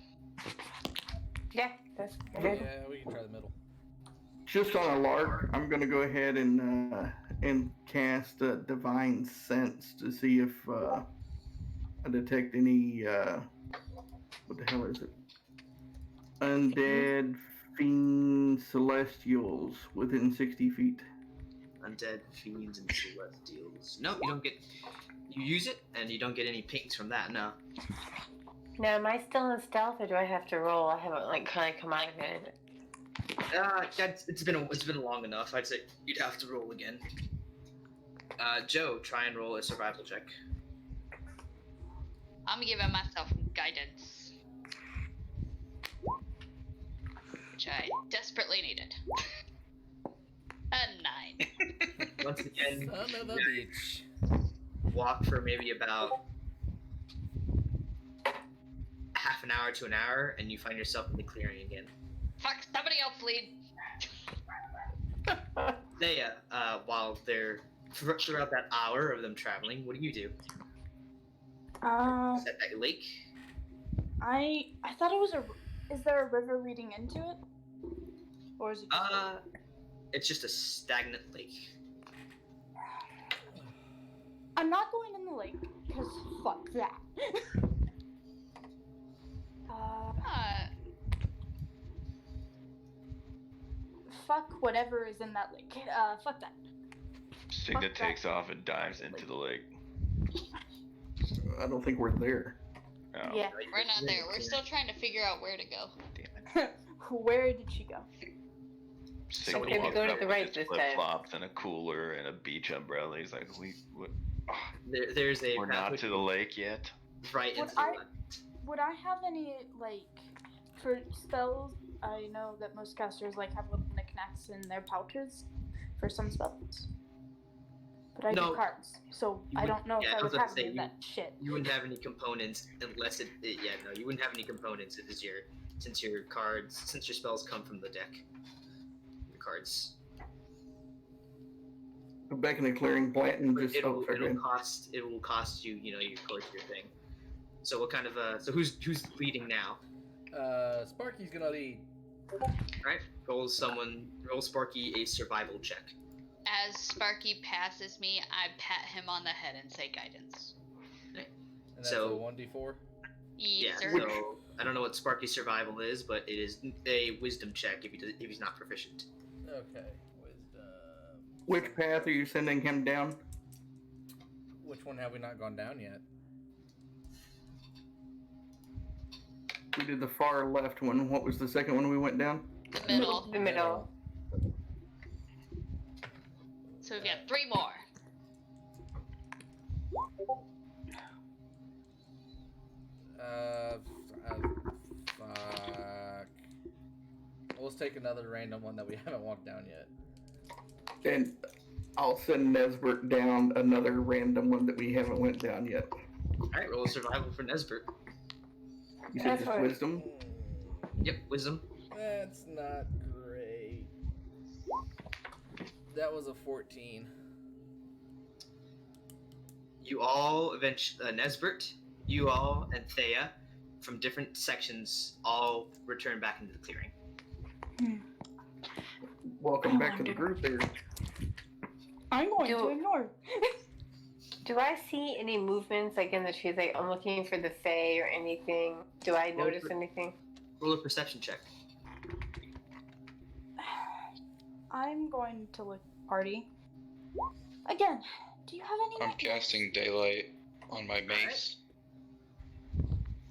Yeah, that's Yeah, good. we can try the middle. Just on a lark, I'm gonna go ahead and cast Divine Sense to see if I detect any what the hell is it? Undead fiend celestials within 60 feet. Undead fiends and celestials. No, you don't get. You use it, and you don't get any pinks from that. No. Now, am I still in stealth, or do I have to roll? I haven't like kind of come out of it. It's been long enough. I'd say you'd have to roll again. Joe, try and roll a survival check. I'm giving myself guidance. Which I desperately needed. A 9. Once again, Son of a bitch. walk for maybe about half an hour to an hour, and you find yourself in the clearing again. Fuck, somebody else lead. Thea, while they're throughout that hour of them traveling, what do you do? Is that that lake? I thought it was a. Is there a river leading into it, or is it? Just It's just a stagnant lake. I'm not going in the lake because fuck that. Fuck whatever is in that lake. Fuck that. Signa Fuck takes that. off and dives into the lake. I don't think we're there. Oh. Yeah. We're not there. We're still trying to figure out where to go. Where did she go? Signa Okay, we walks go to up the with right his this flip time. flops and a cooler and a beach umbrella. He's like, There's a we're not to the lake yet. right Would into the I- left. Would I have any like for spells? I know that most casters like have little knickknacks in their pouches for some spells, but I No. do cards, so You I would- don't know yeah, if I I was would about have to any say, of that shit. You wouldn't have any components unless you wouldn't have any components since your spells come from the deck. Your cards. Go back in the clearing, plant, and just It will ahead. cost you, your thing. So what kind of so who's leading now? Sparky's gonna lead. Alright. Roll Sparky a survival check. As Sparky passes me, I pat him on the head and say guidance. And that's So- a 1d4. Yeah, Sir. so I don't know what Sparky's survival is, but it is a wisdom check if he's not proficient. Okay, wisdom. Which path are you sending him down? Which one have we not gone down yet? We did the far left one. What was the second one we went down? The middle. The middle. So we've got 3 more. Fuck. Well, let's take another random one that we haven't walked down yet. And I'll send Nesbert down another random one that we haven't went down yet. Alright, roll a survival for Nesbert. You said That's just fine. wisdom? Yep, wisdom. That's not great. That was a 14. You all eventually, Nesbert, you all, and Thea, from different sections, all return back into the clearing. Welcome back to the group there. I'm going to Do- ignore. Do I see any movements like in the trees? Like I'm looking for the Fae or anything. Do I Roll notice for- anything? Roll a perception check. I'm going to look party. Again, do you have any? I'm casting daylight on my mace.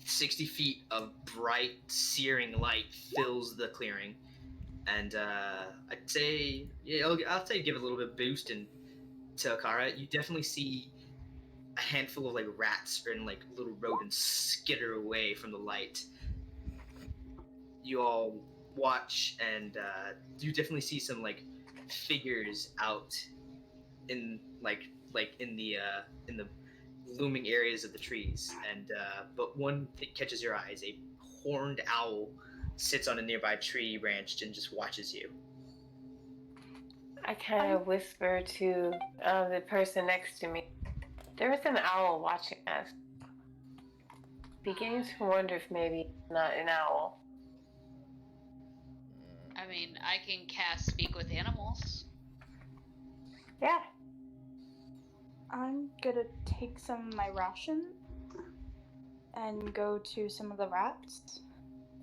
60 feet of bright, searing light fills the clearing. And I'd say, I'll say give it a little bit of boost. And to Akara, you definitely see a handful of like rats and like little rodents skitter away from the light. You all watch, and you definitely see some like figures out in in the looming areas of the trees, and but one thing catches your eyes: a horned owl sits on a nearby tree branch and just watches you. I kind of whisper to the person next to me. There is an owl watching us. Beginning to wonder if maybe it's not an owl. I mean, I can cast Speak with Animals. Yeah. I'm gonna take some of my ration and go to some of the rats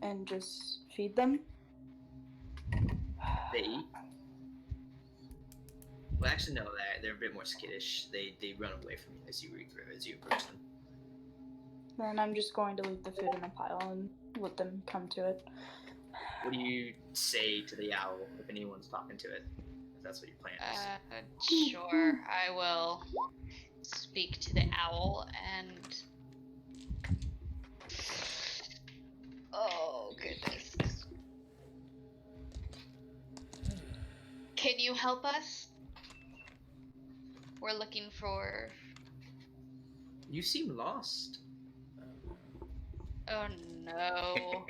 and just feed them. They eat. Well, actually, no. They're a bit more skittish. They run away from you as you approach them. Then I'm just going to leave the food in a pile and let them come to it. What do you say to the owl if anyone's talking to it? If that's what your plan is. Sure, I will speak to the owl and... Oh, goodness. Can you help us? We're looking for... You seem lost. Oh, no.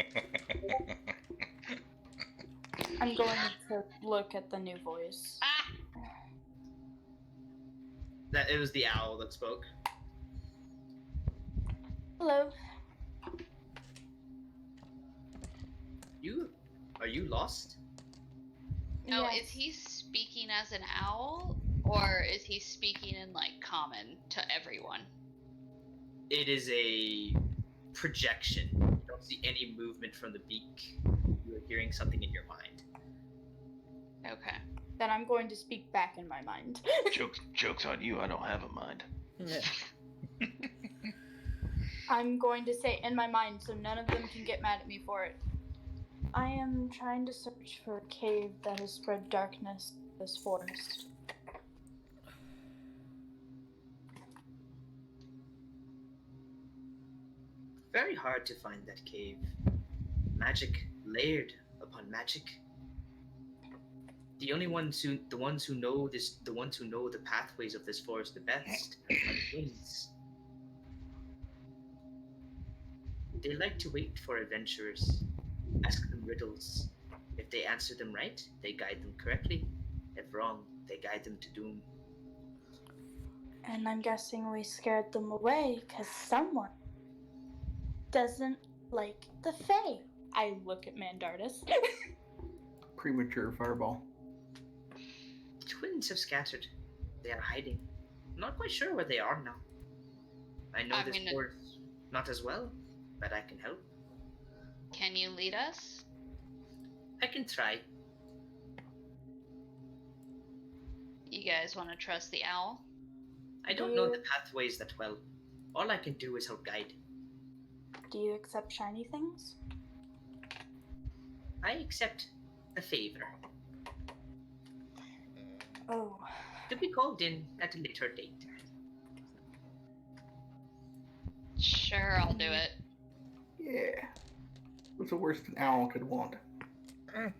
I'm going to look at the new voice. That it was the owl that spoke. Hello. Are you lost? No, Yes. is he speaking as an owl? Or is he speaking in, like, common to everyone? It is a projection. You don't see any movement from the beak. You're hearing something in your mind. Okay. Then I'm going to speak back in my mind. Joke's on you, I don't have a mind. I'm going to say in my mind so none of them can get mad at me for it. I am trying to search for a cave that has spread darkness in this forest. Very hard to find that cave. Magic layered upon magic. The ones who know the pathways of this forest the best are the winds. They like to wait for adventurers. Ask them riddles. If they answer them right, they guide them correctly. If wrong, they guide them to doom. And I'm guessing we scared them away because someone doesn't like the Fae. I look at Mandardus. Premature fireball. The twins have scattered. They are hiding. I'm not quite sure where they are now. I know this forest not as well, but I can help. Can you lead us? I can try. You guys want to trust the owl? I don't know the pathways that well. All I can do is help guide. Do you accept shiny things? I accept a favor. Oh. To be called in at a later date. Sure, I'll do it. Yeah. What's the worst an owl could want? You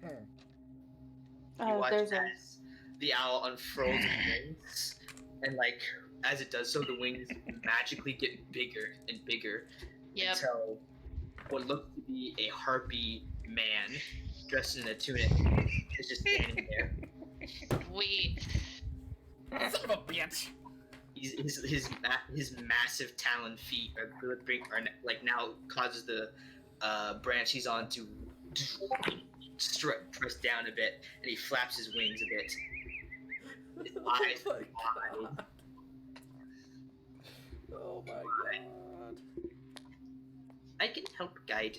watch as the owl unfurls its wings, and like as it does so, the wings magically get bigger and bigger until what looks to be a harpy man dressed in a tunic is just standing there. Son of a bitch! His massive talon feet are like now causes the branch he's on to press down a bit, and he flaps his wings a bit. His eyes wide. Oh my god. I can help guide,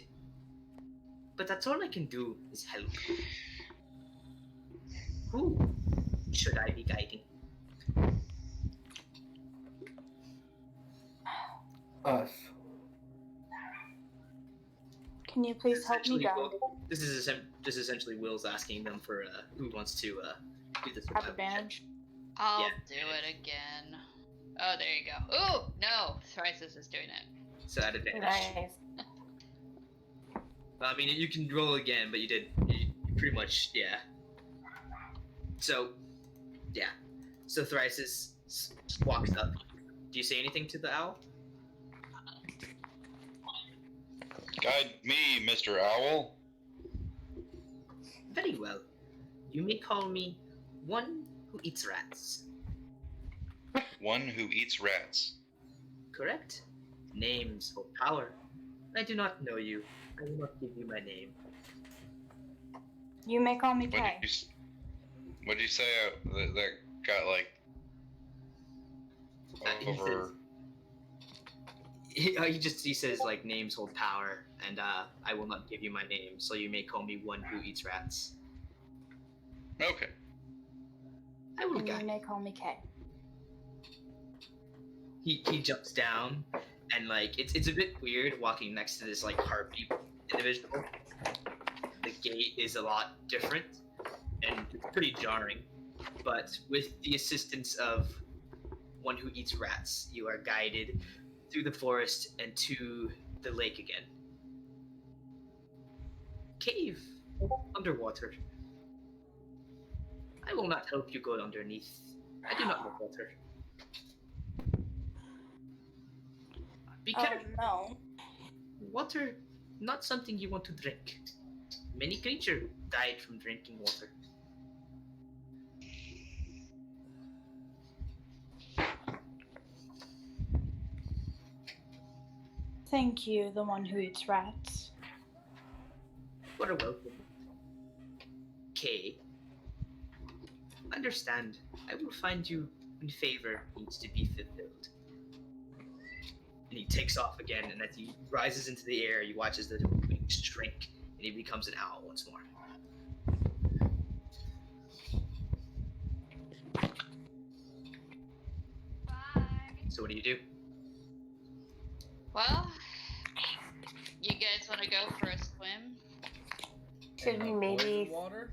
but that's all I can do is help. Who should I be guiding? Us. Can you please help me guide? This is essentially Will's asking them for who wants to do this. Have advantage. I'll do it again. Oh, there you go. Oh, no. Thrisis is doing it. So at advantage. Nice. Well, I mean, you can roll again, but you pretty much, yeah. So, yeah. So Thrisis walks up Do you say anything to the owl? Guide me, Mr. Owl. Very well. You may call me one who eats rats. One who eats rats. Correct? Names hold power. I do not know you. I will not give you my name. You may call me What Kay. did you say that got like over? He says like names hold power, and I will not give you my name, so you may call me one who eats rats. Okay. I will And you guide. may call me Kay. He jumps down, and like it's a bit weird walking next to this like heartbeat individual. The gait is a lot different, and it's pretty jarring. But with the assistance of one who eats rats, you are guided through the forest and to the lake again. Cave underwater. I will not help you go underneath. I do not know water. Be careful. No. Water, not something you want to drink. Many creatures died from drinking water. Thank you, the one who eats rats. You are welcome. Kay, understand, I will find you when favor needs to be fulfilled. And he takes off again, and as he rises into the air, you watch as the wings shrink, and he becomes an owl once more. Bye. So what do you do? Well, you guys want to go for a swim? Should we maybe? Water?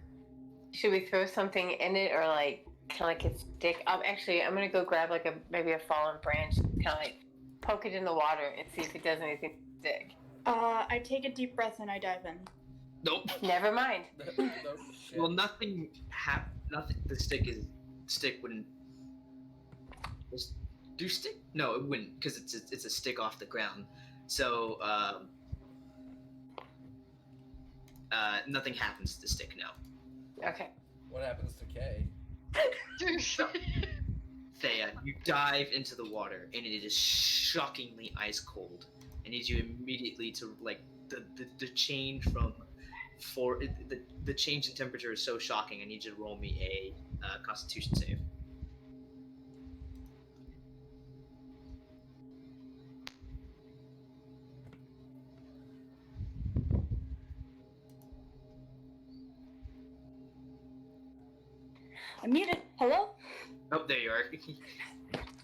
Should we throw something in it, or like kind of like a stick? Actually, I'm gonna go grab like maybe a fallen branch, kind of like poke it in the water and see if it does anything to stick. I take a deep breath and I dive in. Nope. Never mind. Well, nothing. Nothing. The stick wouldn't. Do stick? No, it wouldn't, because it's a stick off the ground. So nothing happens to the stick. No. Okay. What happens to Kay? Thea, you dive into the water, and it is shockingly ice cold. I need you immediately to like the change from the change in temperature is so shocking. I need you to roll me a Constitution save. I'm muted. Hello? Oh, there you are.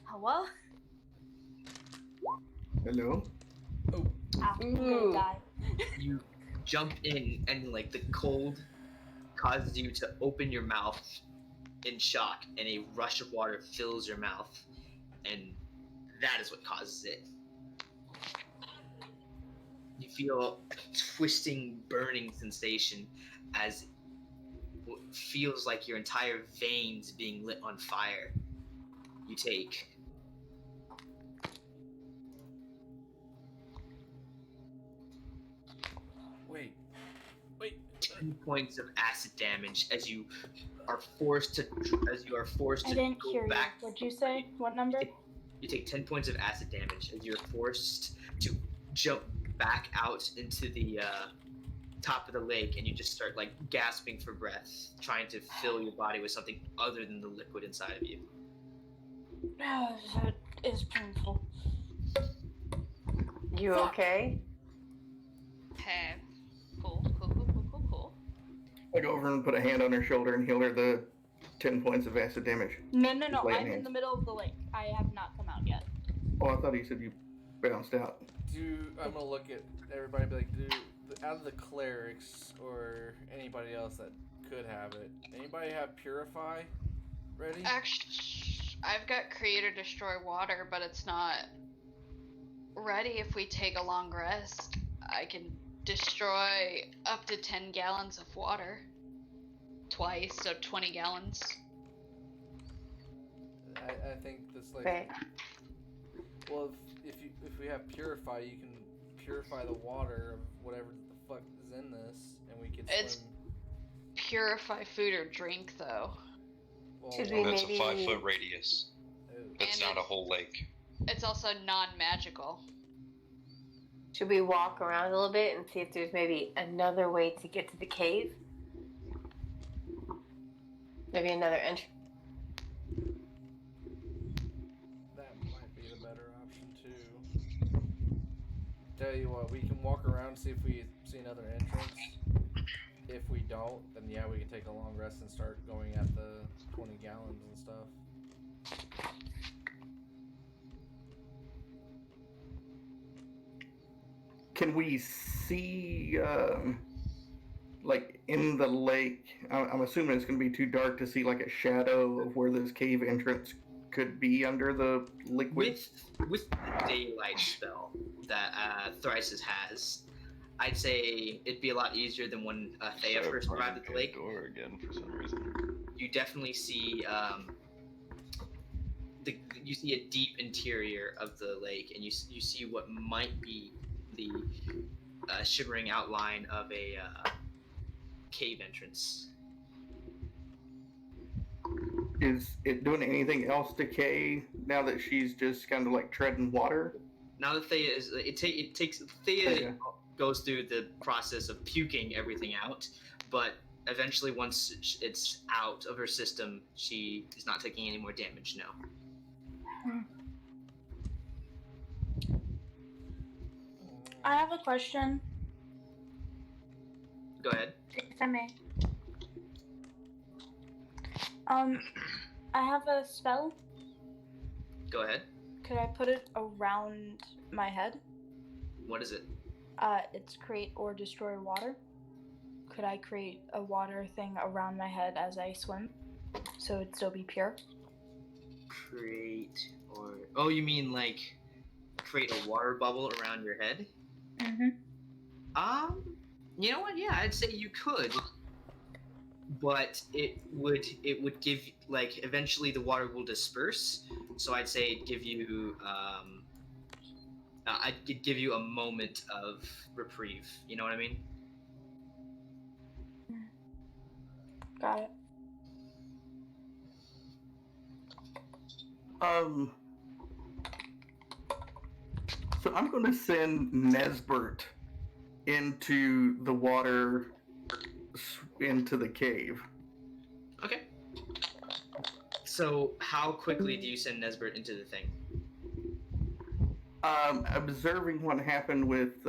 Hello? Hello? Ah, I'm gonna Ooh. die. You jump in, and like the cold causes you to open your mouth in shock, and a rush of water fills your mouth, and that is what causes it. You feel a twisting, burning sensation as what feels like your entire veins being lit on fire. You take 10 points of acid damage as you are forced to I didn't go hear back. you. What'd you say? What number? You take 10 points of acid damage as you're forced to jump back out into the top of the lake, and you just start like gasping for breath, trying to fill your body with something other than the liquid inside of you. That is painful. You okay? Okay. Cool. I go over and put a hand on her shoulder and heal her the 10 points of acid damage. No. Lay I'm in hands. the middle of the lake. I have not come out yet. Oh, I thought you said you bounced out. I'm gonna look at everybody and be like, out of the clerics or anybody else that could have it, anybody have Purify ready? Actually, I've got Create or Destroy Water, but it's not ready if we take a long rest. I can destroy up to 10 gallons of water twice, so 20 gallons. I think this like Okay. Well, if we have purify, you can purify the water of whatever the fuck is in this, and we can It's swim. purify food or drink, though. Well, Should And we that's a maybe 5-foot radius. That's And not a whole lake. It's also non-magical. should we walk around a little bit and see if there's maybe another way to get to the cave? Maybe another entrance. That might be the better option too. Tell you what, we can walk around, see if we see another entrance. If we don't, then yeah, we can take a long rest and start going at the 20 gallons and stuff. Can we see, like, in the lake? I'm assuming it's going to be too dark to see, like, a shadow of where this cave entrance could be under the liquid. With the daylight spell that Thrisis has, I'd say it'd be a lot easier than when Thea first arrived at the lake. Door again for some reason. You definitely see you see a deep interior of the lake, and you see what might be the shimmering outline of a cave entrance. Is it doing anything else to Kay now that she's just kind of like treading water? Now that Thea is, it takes Thea goes through the process of puking everything out, but eventually once it's out of her system, she is not taking any more damage now. I have a question, Go ahead. if I may. I have a spell. Go ahead. Could I put it around my head? What is it? It's create or destroy water. Could I create a water thing around my head as I swim, so it'd still be pure? Create or you mean like create a water bubble around your head? Mm-hmm. You know what? Yeah, I'd say you could, but it would give, like, eventually the water will disperse. So I'd say it'd give you I'd give you a moment of reprieve. You know what I mean? Got it. So I'm going to send Nesbert into the water, into the cave. Okay. So how quickly do you send Nesbert into the thing? Observing what happened with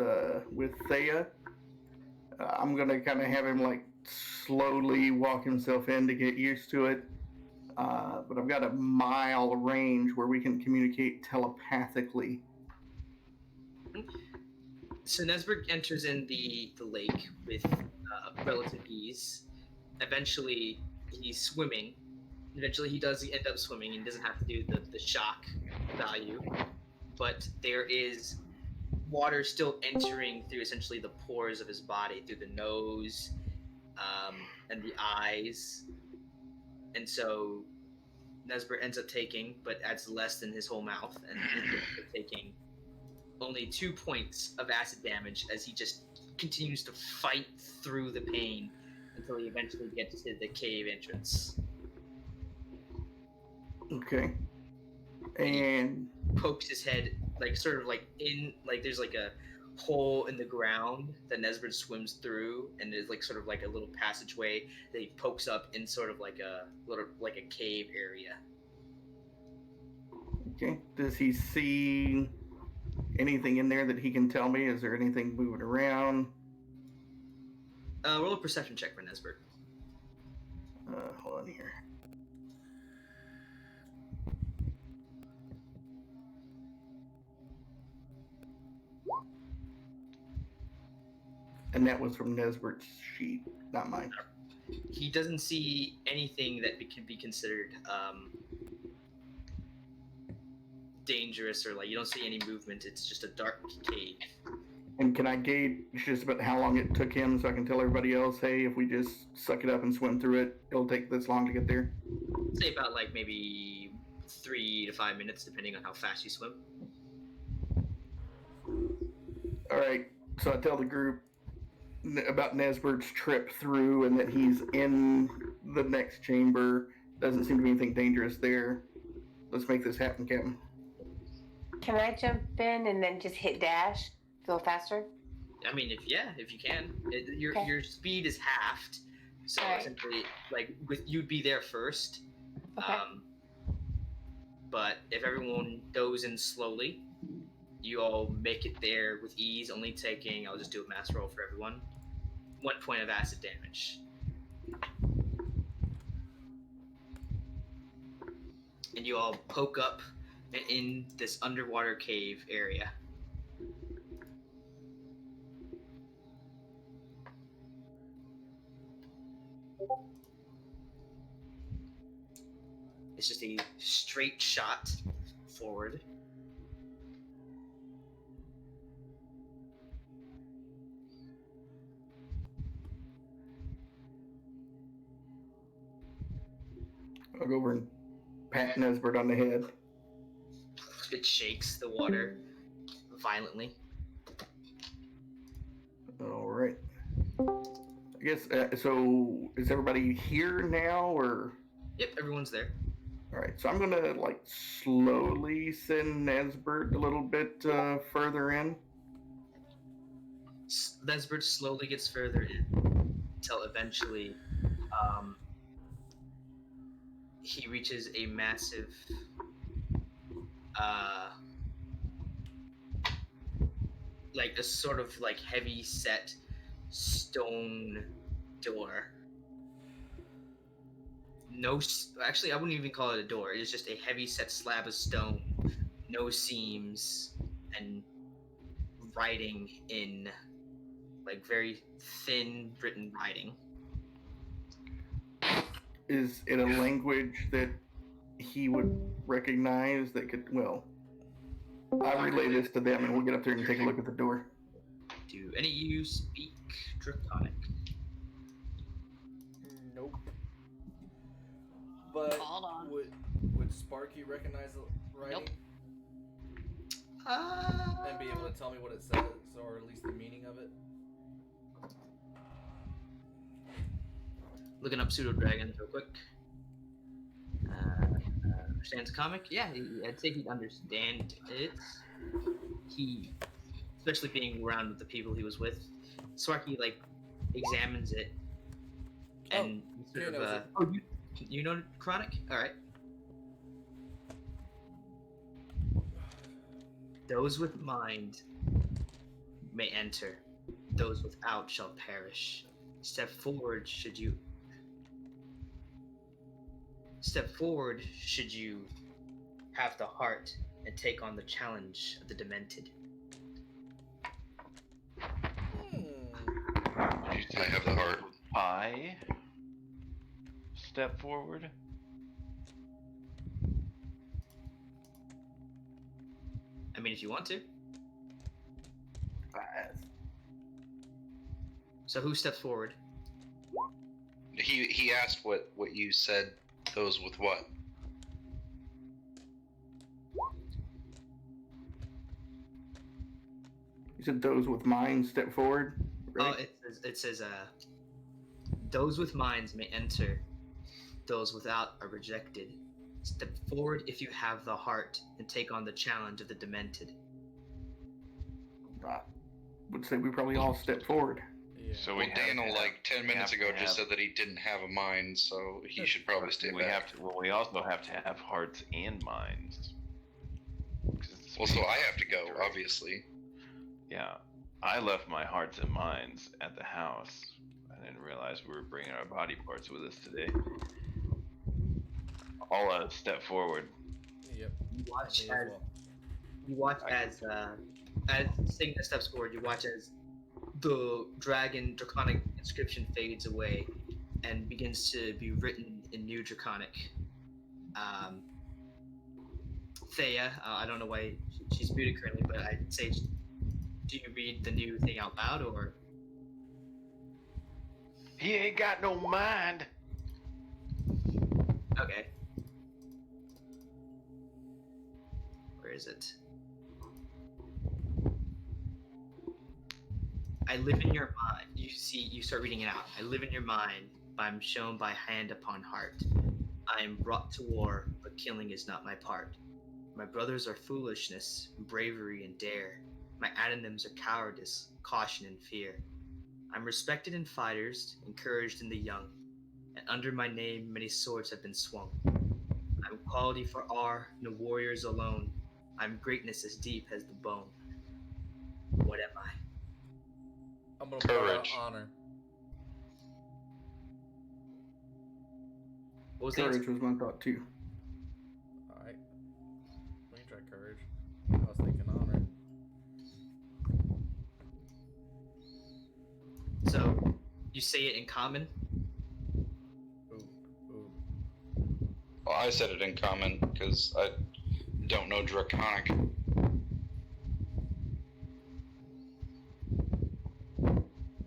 Thea, I'm gonna kind of have him like slowly walk himself in to get used to it. But I've got a mile range where we can communicate telepathically. So Nesbert enters in the lake with relative ease. Eventually, he's swimming. Eventually, he does end up swimming and doesn't have to do the shock value. But there is water still entering through essentially the pores of his body, through the nose and the eyes. And so Nesbert ends up taking, but adds less than his whole mouth, and ends up taking only 2 points of acid damage as he just continues to fight through the pain until he eventually gets to the cave entrance. Okay. And pokes his head, like, sort of like in, like, there's like a hole in the ground that Nesbert swims through, and there's like sort of like a little passageway that he pokes up in sort of like a little, like a cave area. okay, does he see anything in there that he can tell me? Is there anything moving around? Roll a perception check for Nesbert. Hold on here. And that was from Nesbert's sheet, not mine. He doesn't see anything that could be considered dangerous, or like, you don't see any movement. It's just a dark cave. And can I gauge just about how long it took him so I can tell everybody else, hey, if we just suck it up and swim through it, it'll take this long to get there? Say about like maybe 3 to 5 minutes, depending on how fast you swim. All right. So I tell the group about Nesbert's trip through and that he's in the next chamber. Doesn't seem to be anything dangerous there. Let's make this happen, Captain. Can I jump in and then just hit dash? Go faster? I mean, if you can, Okay. your speed is halved, so Alright. essentially, like you'd be there first. Okay. But if everyone goes in slowly, you all make it there with ease, only taking, I'll just do a mass roll for everyone, 1 point of acid damage. And you all poke up in this underwater cave area. It's just a straight shot forward. I'll go over and pat Nesbert on the head. It shakes the water violently. All right. I guess, so is everybody here now, or? Yep, everyone's there. All right, so I'm going to, like, slowly send Nesbert a little bit further in. Nesbert slowly gets further in until eventually he reaches a massive like a sort of like heavy set stone door. Actually, I wouldn't even call it a door. It's just a heavy set slab of stone, no seams, and writing in like very thin written writing. Is it a language that he would recognize that could, well, I'll relay this to them and we'll get up there and take a look at the door. Do any of you speak Draconic? Nope. But Hold on. would Sparky recognize the writing? And be able to tell me what it says, or at least the meaning of it? Looking up pseudo dragons real quick. Understands comic? Yeah, I'd say he'd understand it. He, especially being around with the people he was with, Sparky like examines it and sort of. You know Chronic? All right. Those with mind may enter; those without shall perish. Step forward should you have the heart and take on the challenge of the demented. I have the heart. I step forward. I mean, if you want to. So who steps forward? He asked what you said. Those with what? You said those with minds step forward? Right? Oh, it says those with minds may enter, those without are rejected. Step forward if you have the heart and take on the challenge of the demented. I would say we probably all step forward. Yeah. So Well, we Daniel, have to have- like 10 we minutes have ago, to just have- said that he didn't have a mind, so he should probably stay we back. have to. Well, we also have to have hearts and minds. 'Cause it's Well, so I have to go, Right. obviously. Yeah, I left my hearts and minds at the house. I didn't realize we were bringing our body parts with us today. I'll step forward. Yep. You watch Me as as well. you watch as Signa steps forward. You watch as the draconic inscription fades away and begins to be written in new draconic. Thea, I don't know why she's muted currently, but I'd say, do you read the new thing out loud, or? He ain't got no mind. Okay. Where is it? I live in your mind. You start reading it out. I live in your mind, but I'm shown by hand upon heart. I am brought to war, but killing is not my part. My brothers are foolishness, bravery, and dare. My antonyms are cowardice, caution, and fear. I'm respected in fighters, encouraged in the young, and under my name many swords have been swung. I'm quality for R, no warriors alone. I'm greatness as deep as the bone. What am I? I'm gonna pull out Courage. honor. What was the Courage answer? was my thought too. Alright. We can try courage. I was thinking honor. So, you say it in common? Ooh. Well, I said it in common because I don't know Draconic.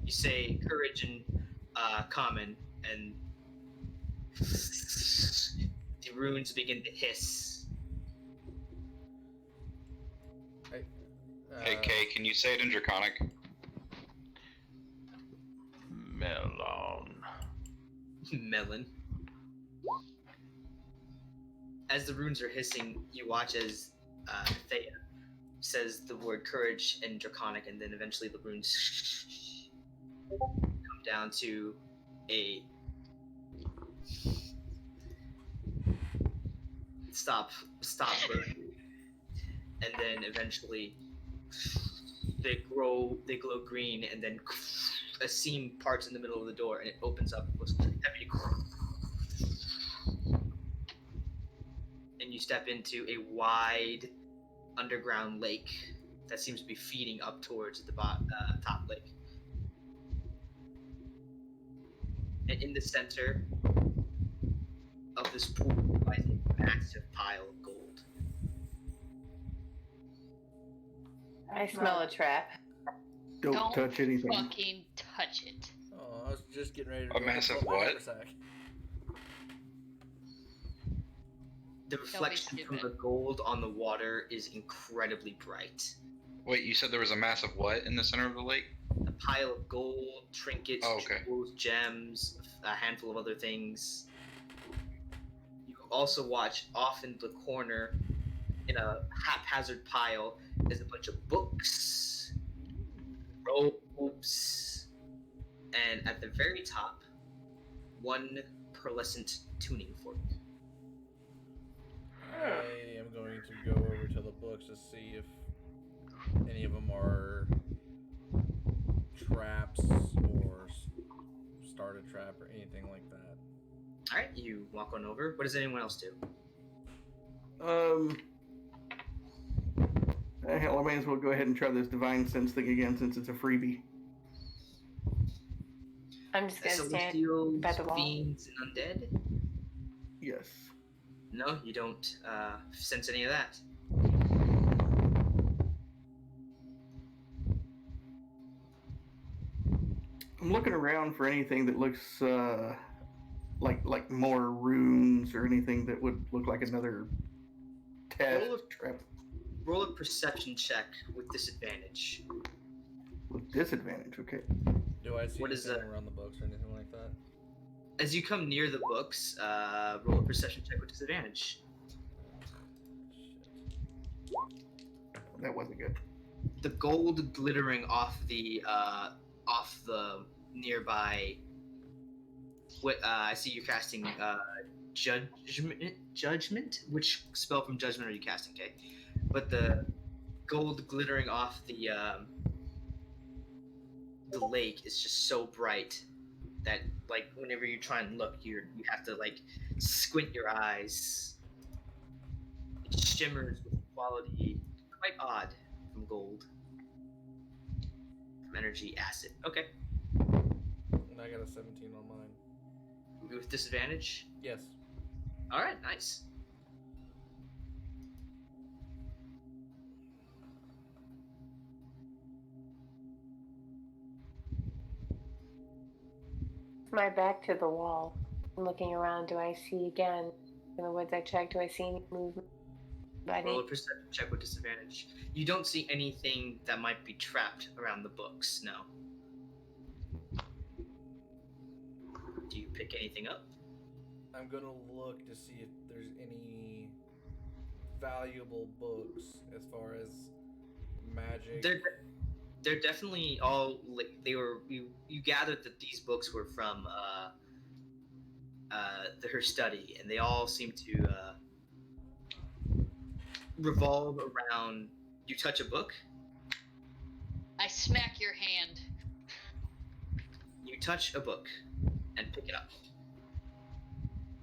You say courage in common, and the runes begin to hiss. Hey, Kay, can you say it in Draconic? Melon. Melon. As the runes are hissing, you watch as Thea says the word courage in Draconic, and then eventually the runes come down to a stop burning, and then eventually they glow green, and then a seam parts in the middle of the door, and it opens up. And you step into a wide underground lake that seems to be feeding up towards the top lake. And in the center of this pool lies a massive pile of gold. I smell a trap. Don't touch anything. Fucking touch it. Oh, I was just getting ready to A go massive pull my what? haversack. The reflection from the stupid. gold on the water is incredibly bright. Wait, you said there was a massive what in the center of the lake? A pile of gold, trinkets, Oh, okay. jewels, gems, a handful of other things. You also watch off in the corner, in a haphazard pile, there's a bunch of books, robes, and at the very top, one pearlescent tuning fork. I am going to go over to the books to see if any of them are traps or start a trap or anything like that. Alright, you walk on over. What does anyone else do? Hell, I may as well go ahead and try this divine sense thing again since it's a freebie. I'm just gonna stand Celestials, by the wall. fiends, and undead? Yes. No, you don't sense any of that. I'm looking around for anything that looks like more runes or anything that would look like another test trap Roll a perception check with disadvantage. with disadvantage. Okay. Do I see What is anything around the books or anything like that? As you come near the books, roll a perception check with disadvantage. That wasn't good. The gold glittering off the nearby. What I see you casting judgment. Which spell from judgment are you casting, Kay? But the gold glittering off the lake is just so bright that like whenever you try and look, you have to like squint your eyes. It shimmers with quality quite odd from gold. From energy acid. Okay. And I got a 17 on mine. With disadvantage? Yes. Alright, nice. My back to the wall. I'm looking around. Do I see again in the woods I checked? Do I see any movement? Roll a perception check with disadvantage. You don't see anything that might be trapped around the books, no. Do you pick anything up? I'm gonna look to see if there's any valuable books as far as magic. They're definitely all like they were. You gathered that these books were from her study, and they all seem to revolve around. You touch a book. I smack your hand. You touch a book and pick it up.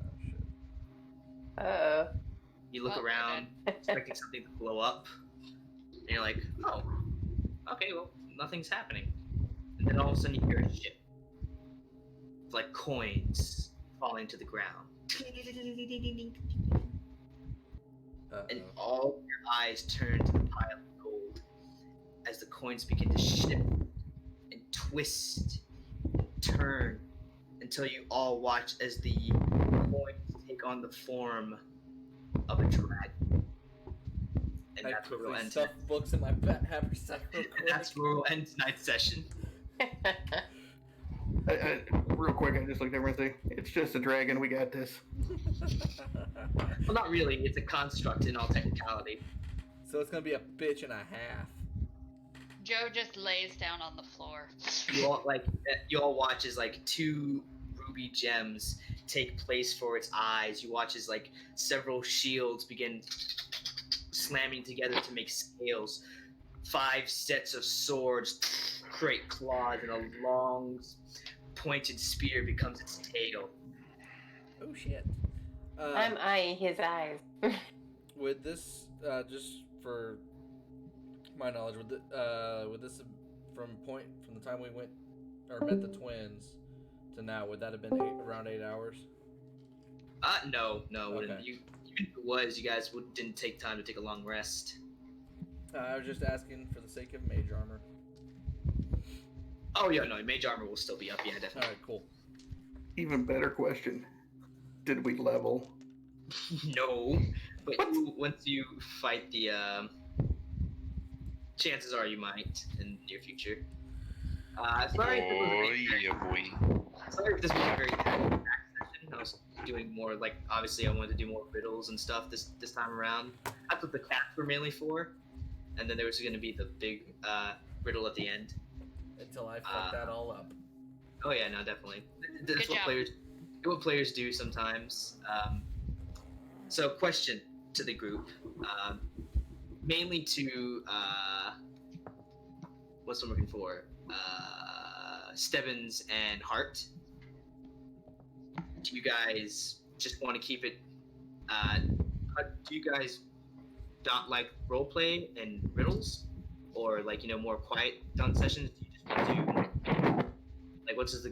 Oh shit. You look Well, around, expecting something to blow up, and you're like, "Oh, okay, well, nothing's happening." And then all of a sudden, you hear a shit, like coins falling to the ground, and all your eyes turn to the pile of gold as the coins begin to shift and twist and turn until you all watch as the coins take on the form of a dragon. And I that's where we'll quickly end. stuff books in my haversack real quick. That's where we'll end tonight's session. Real quick, I just looked over and say, it's just a dragon. We got this. Well, not really. It's a construct in all technicality. So it's gonna be a bitch and a half. Joe just lays down on the floor. You all watch as like two ruby gems take place for its eyes. You watch as like several shields begin slamming together to make scales. 5 sets of swords create claws, and a long pointed spear becomes its tail. Oh shit. I'm eyeing his eyes. Would this, just for my knowledge, would this from the time we went or met the twins to now, would that have been around 8 hours? No, Okay. wouldn't. Even if it was, you guys didn't take time to take a long rest. I was just asking for the sake of mage armor. Oh yeah, no, mage armor will still be up. Yeah, definitely. All right, cool. Even better question. Did we level? No, but once you fight the, chances are you might in the near future. Sorry if this was a very action-packed session. I was doing more like, obviously I wanted to do more riddles and stuff this time around. That's what the cats were mainly for, and then there was going to be the big riddle at the end. Until I fuck that all up. Oh yeah, no, definitely. That's Good job. what players do sometimes. So, question to the group, mainly to what's I'm looking for, Stebbins and Hart. Do you guys just want to keep it? Do you guys not like roleplay and riddles, or like more quiet done sessions? Do you just want to like what's the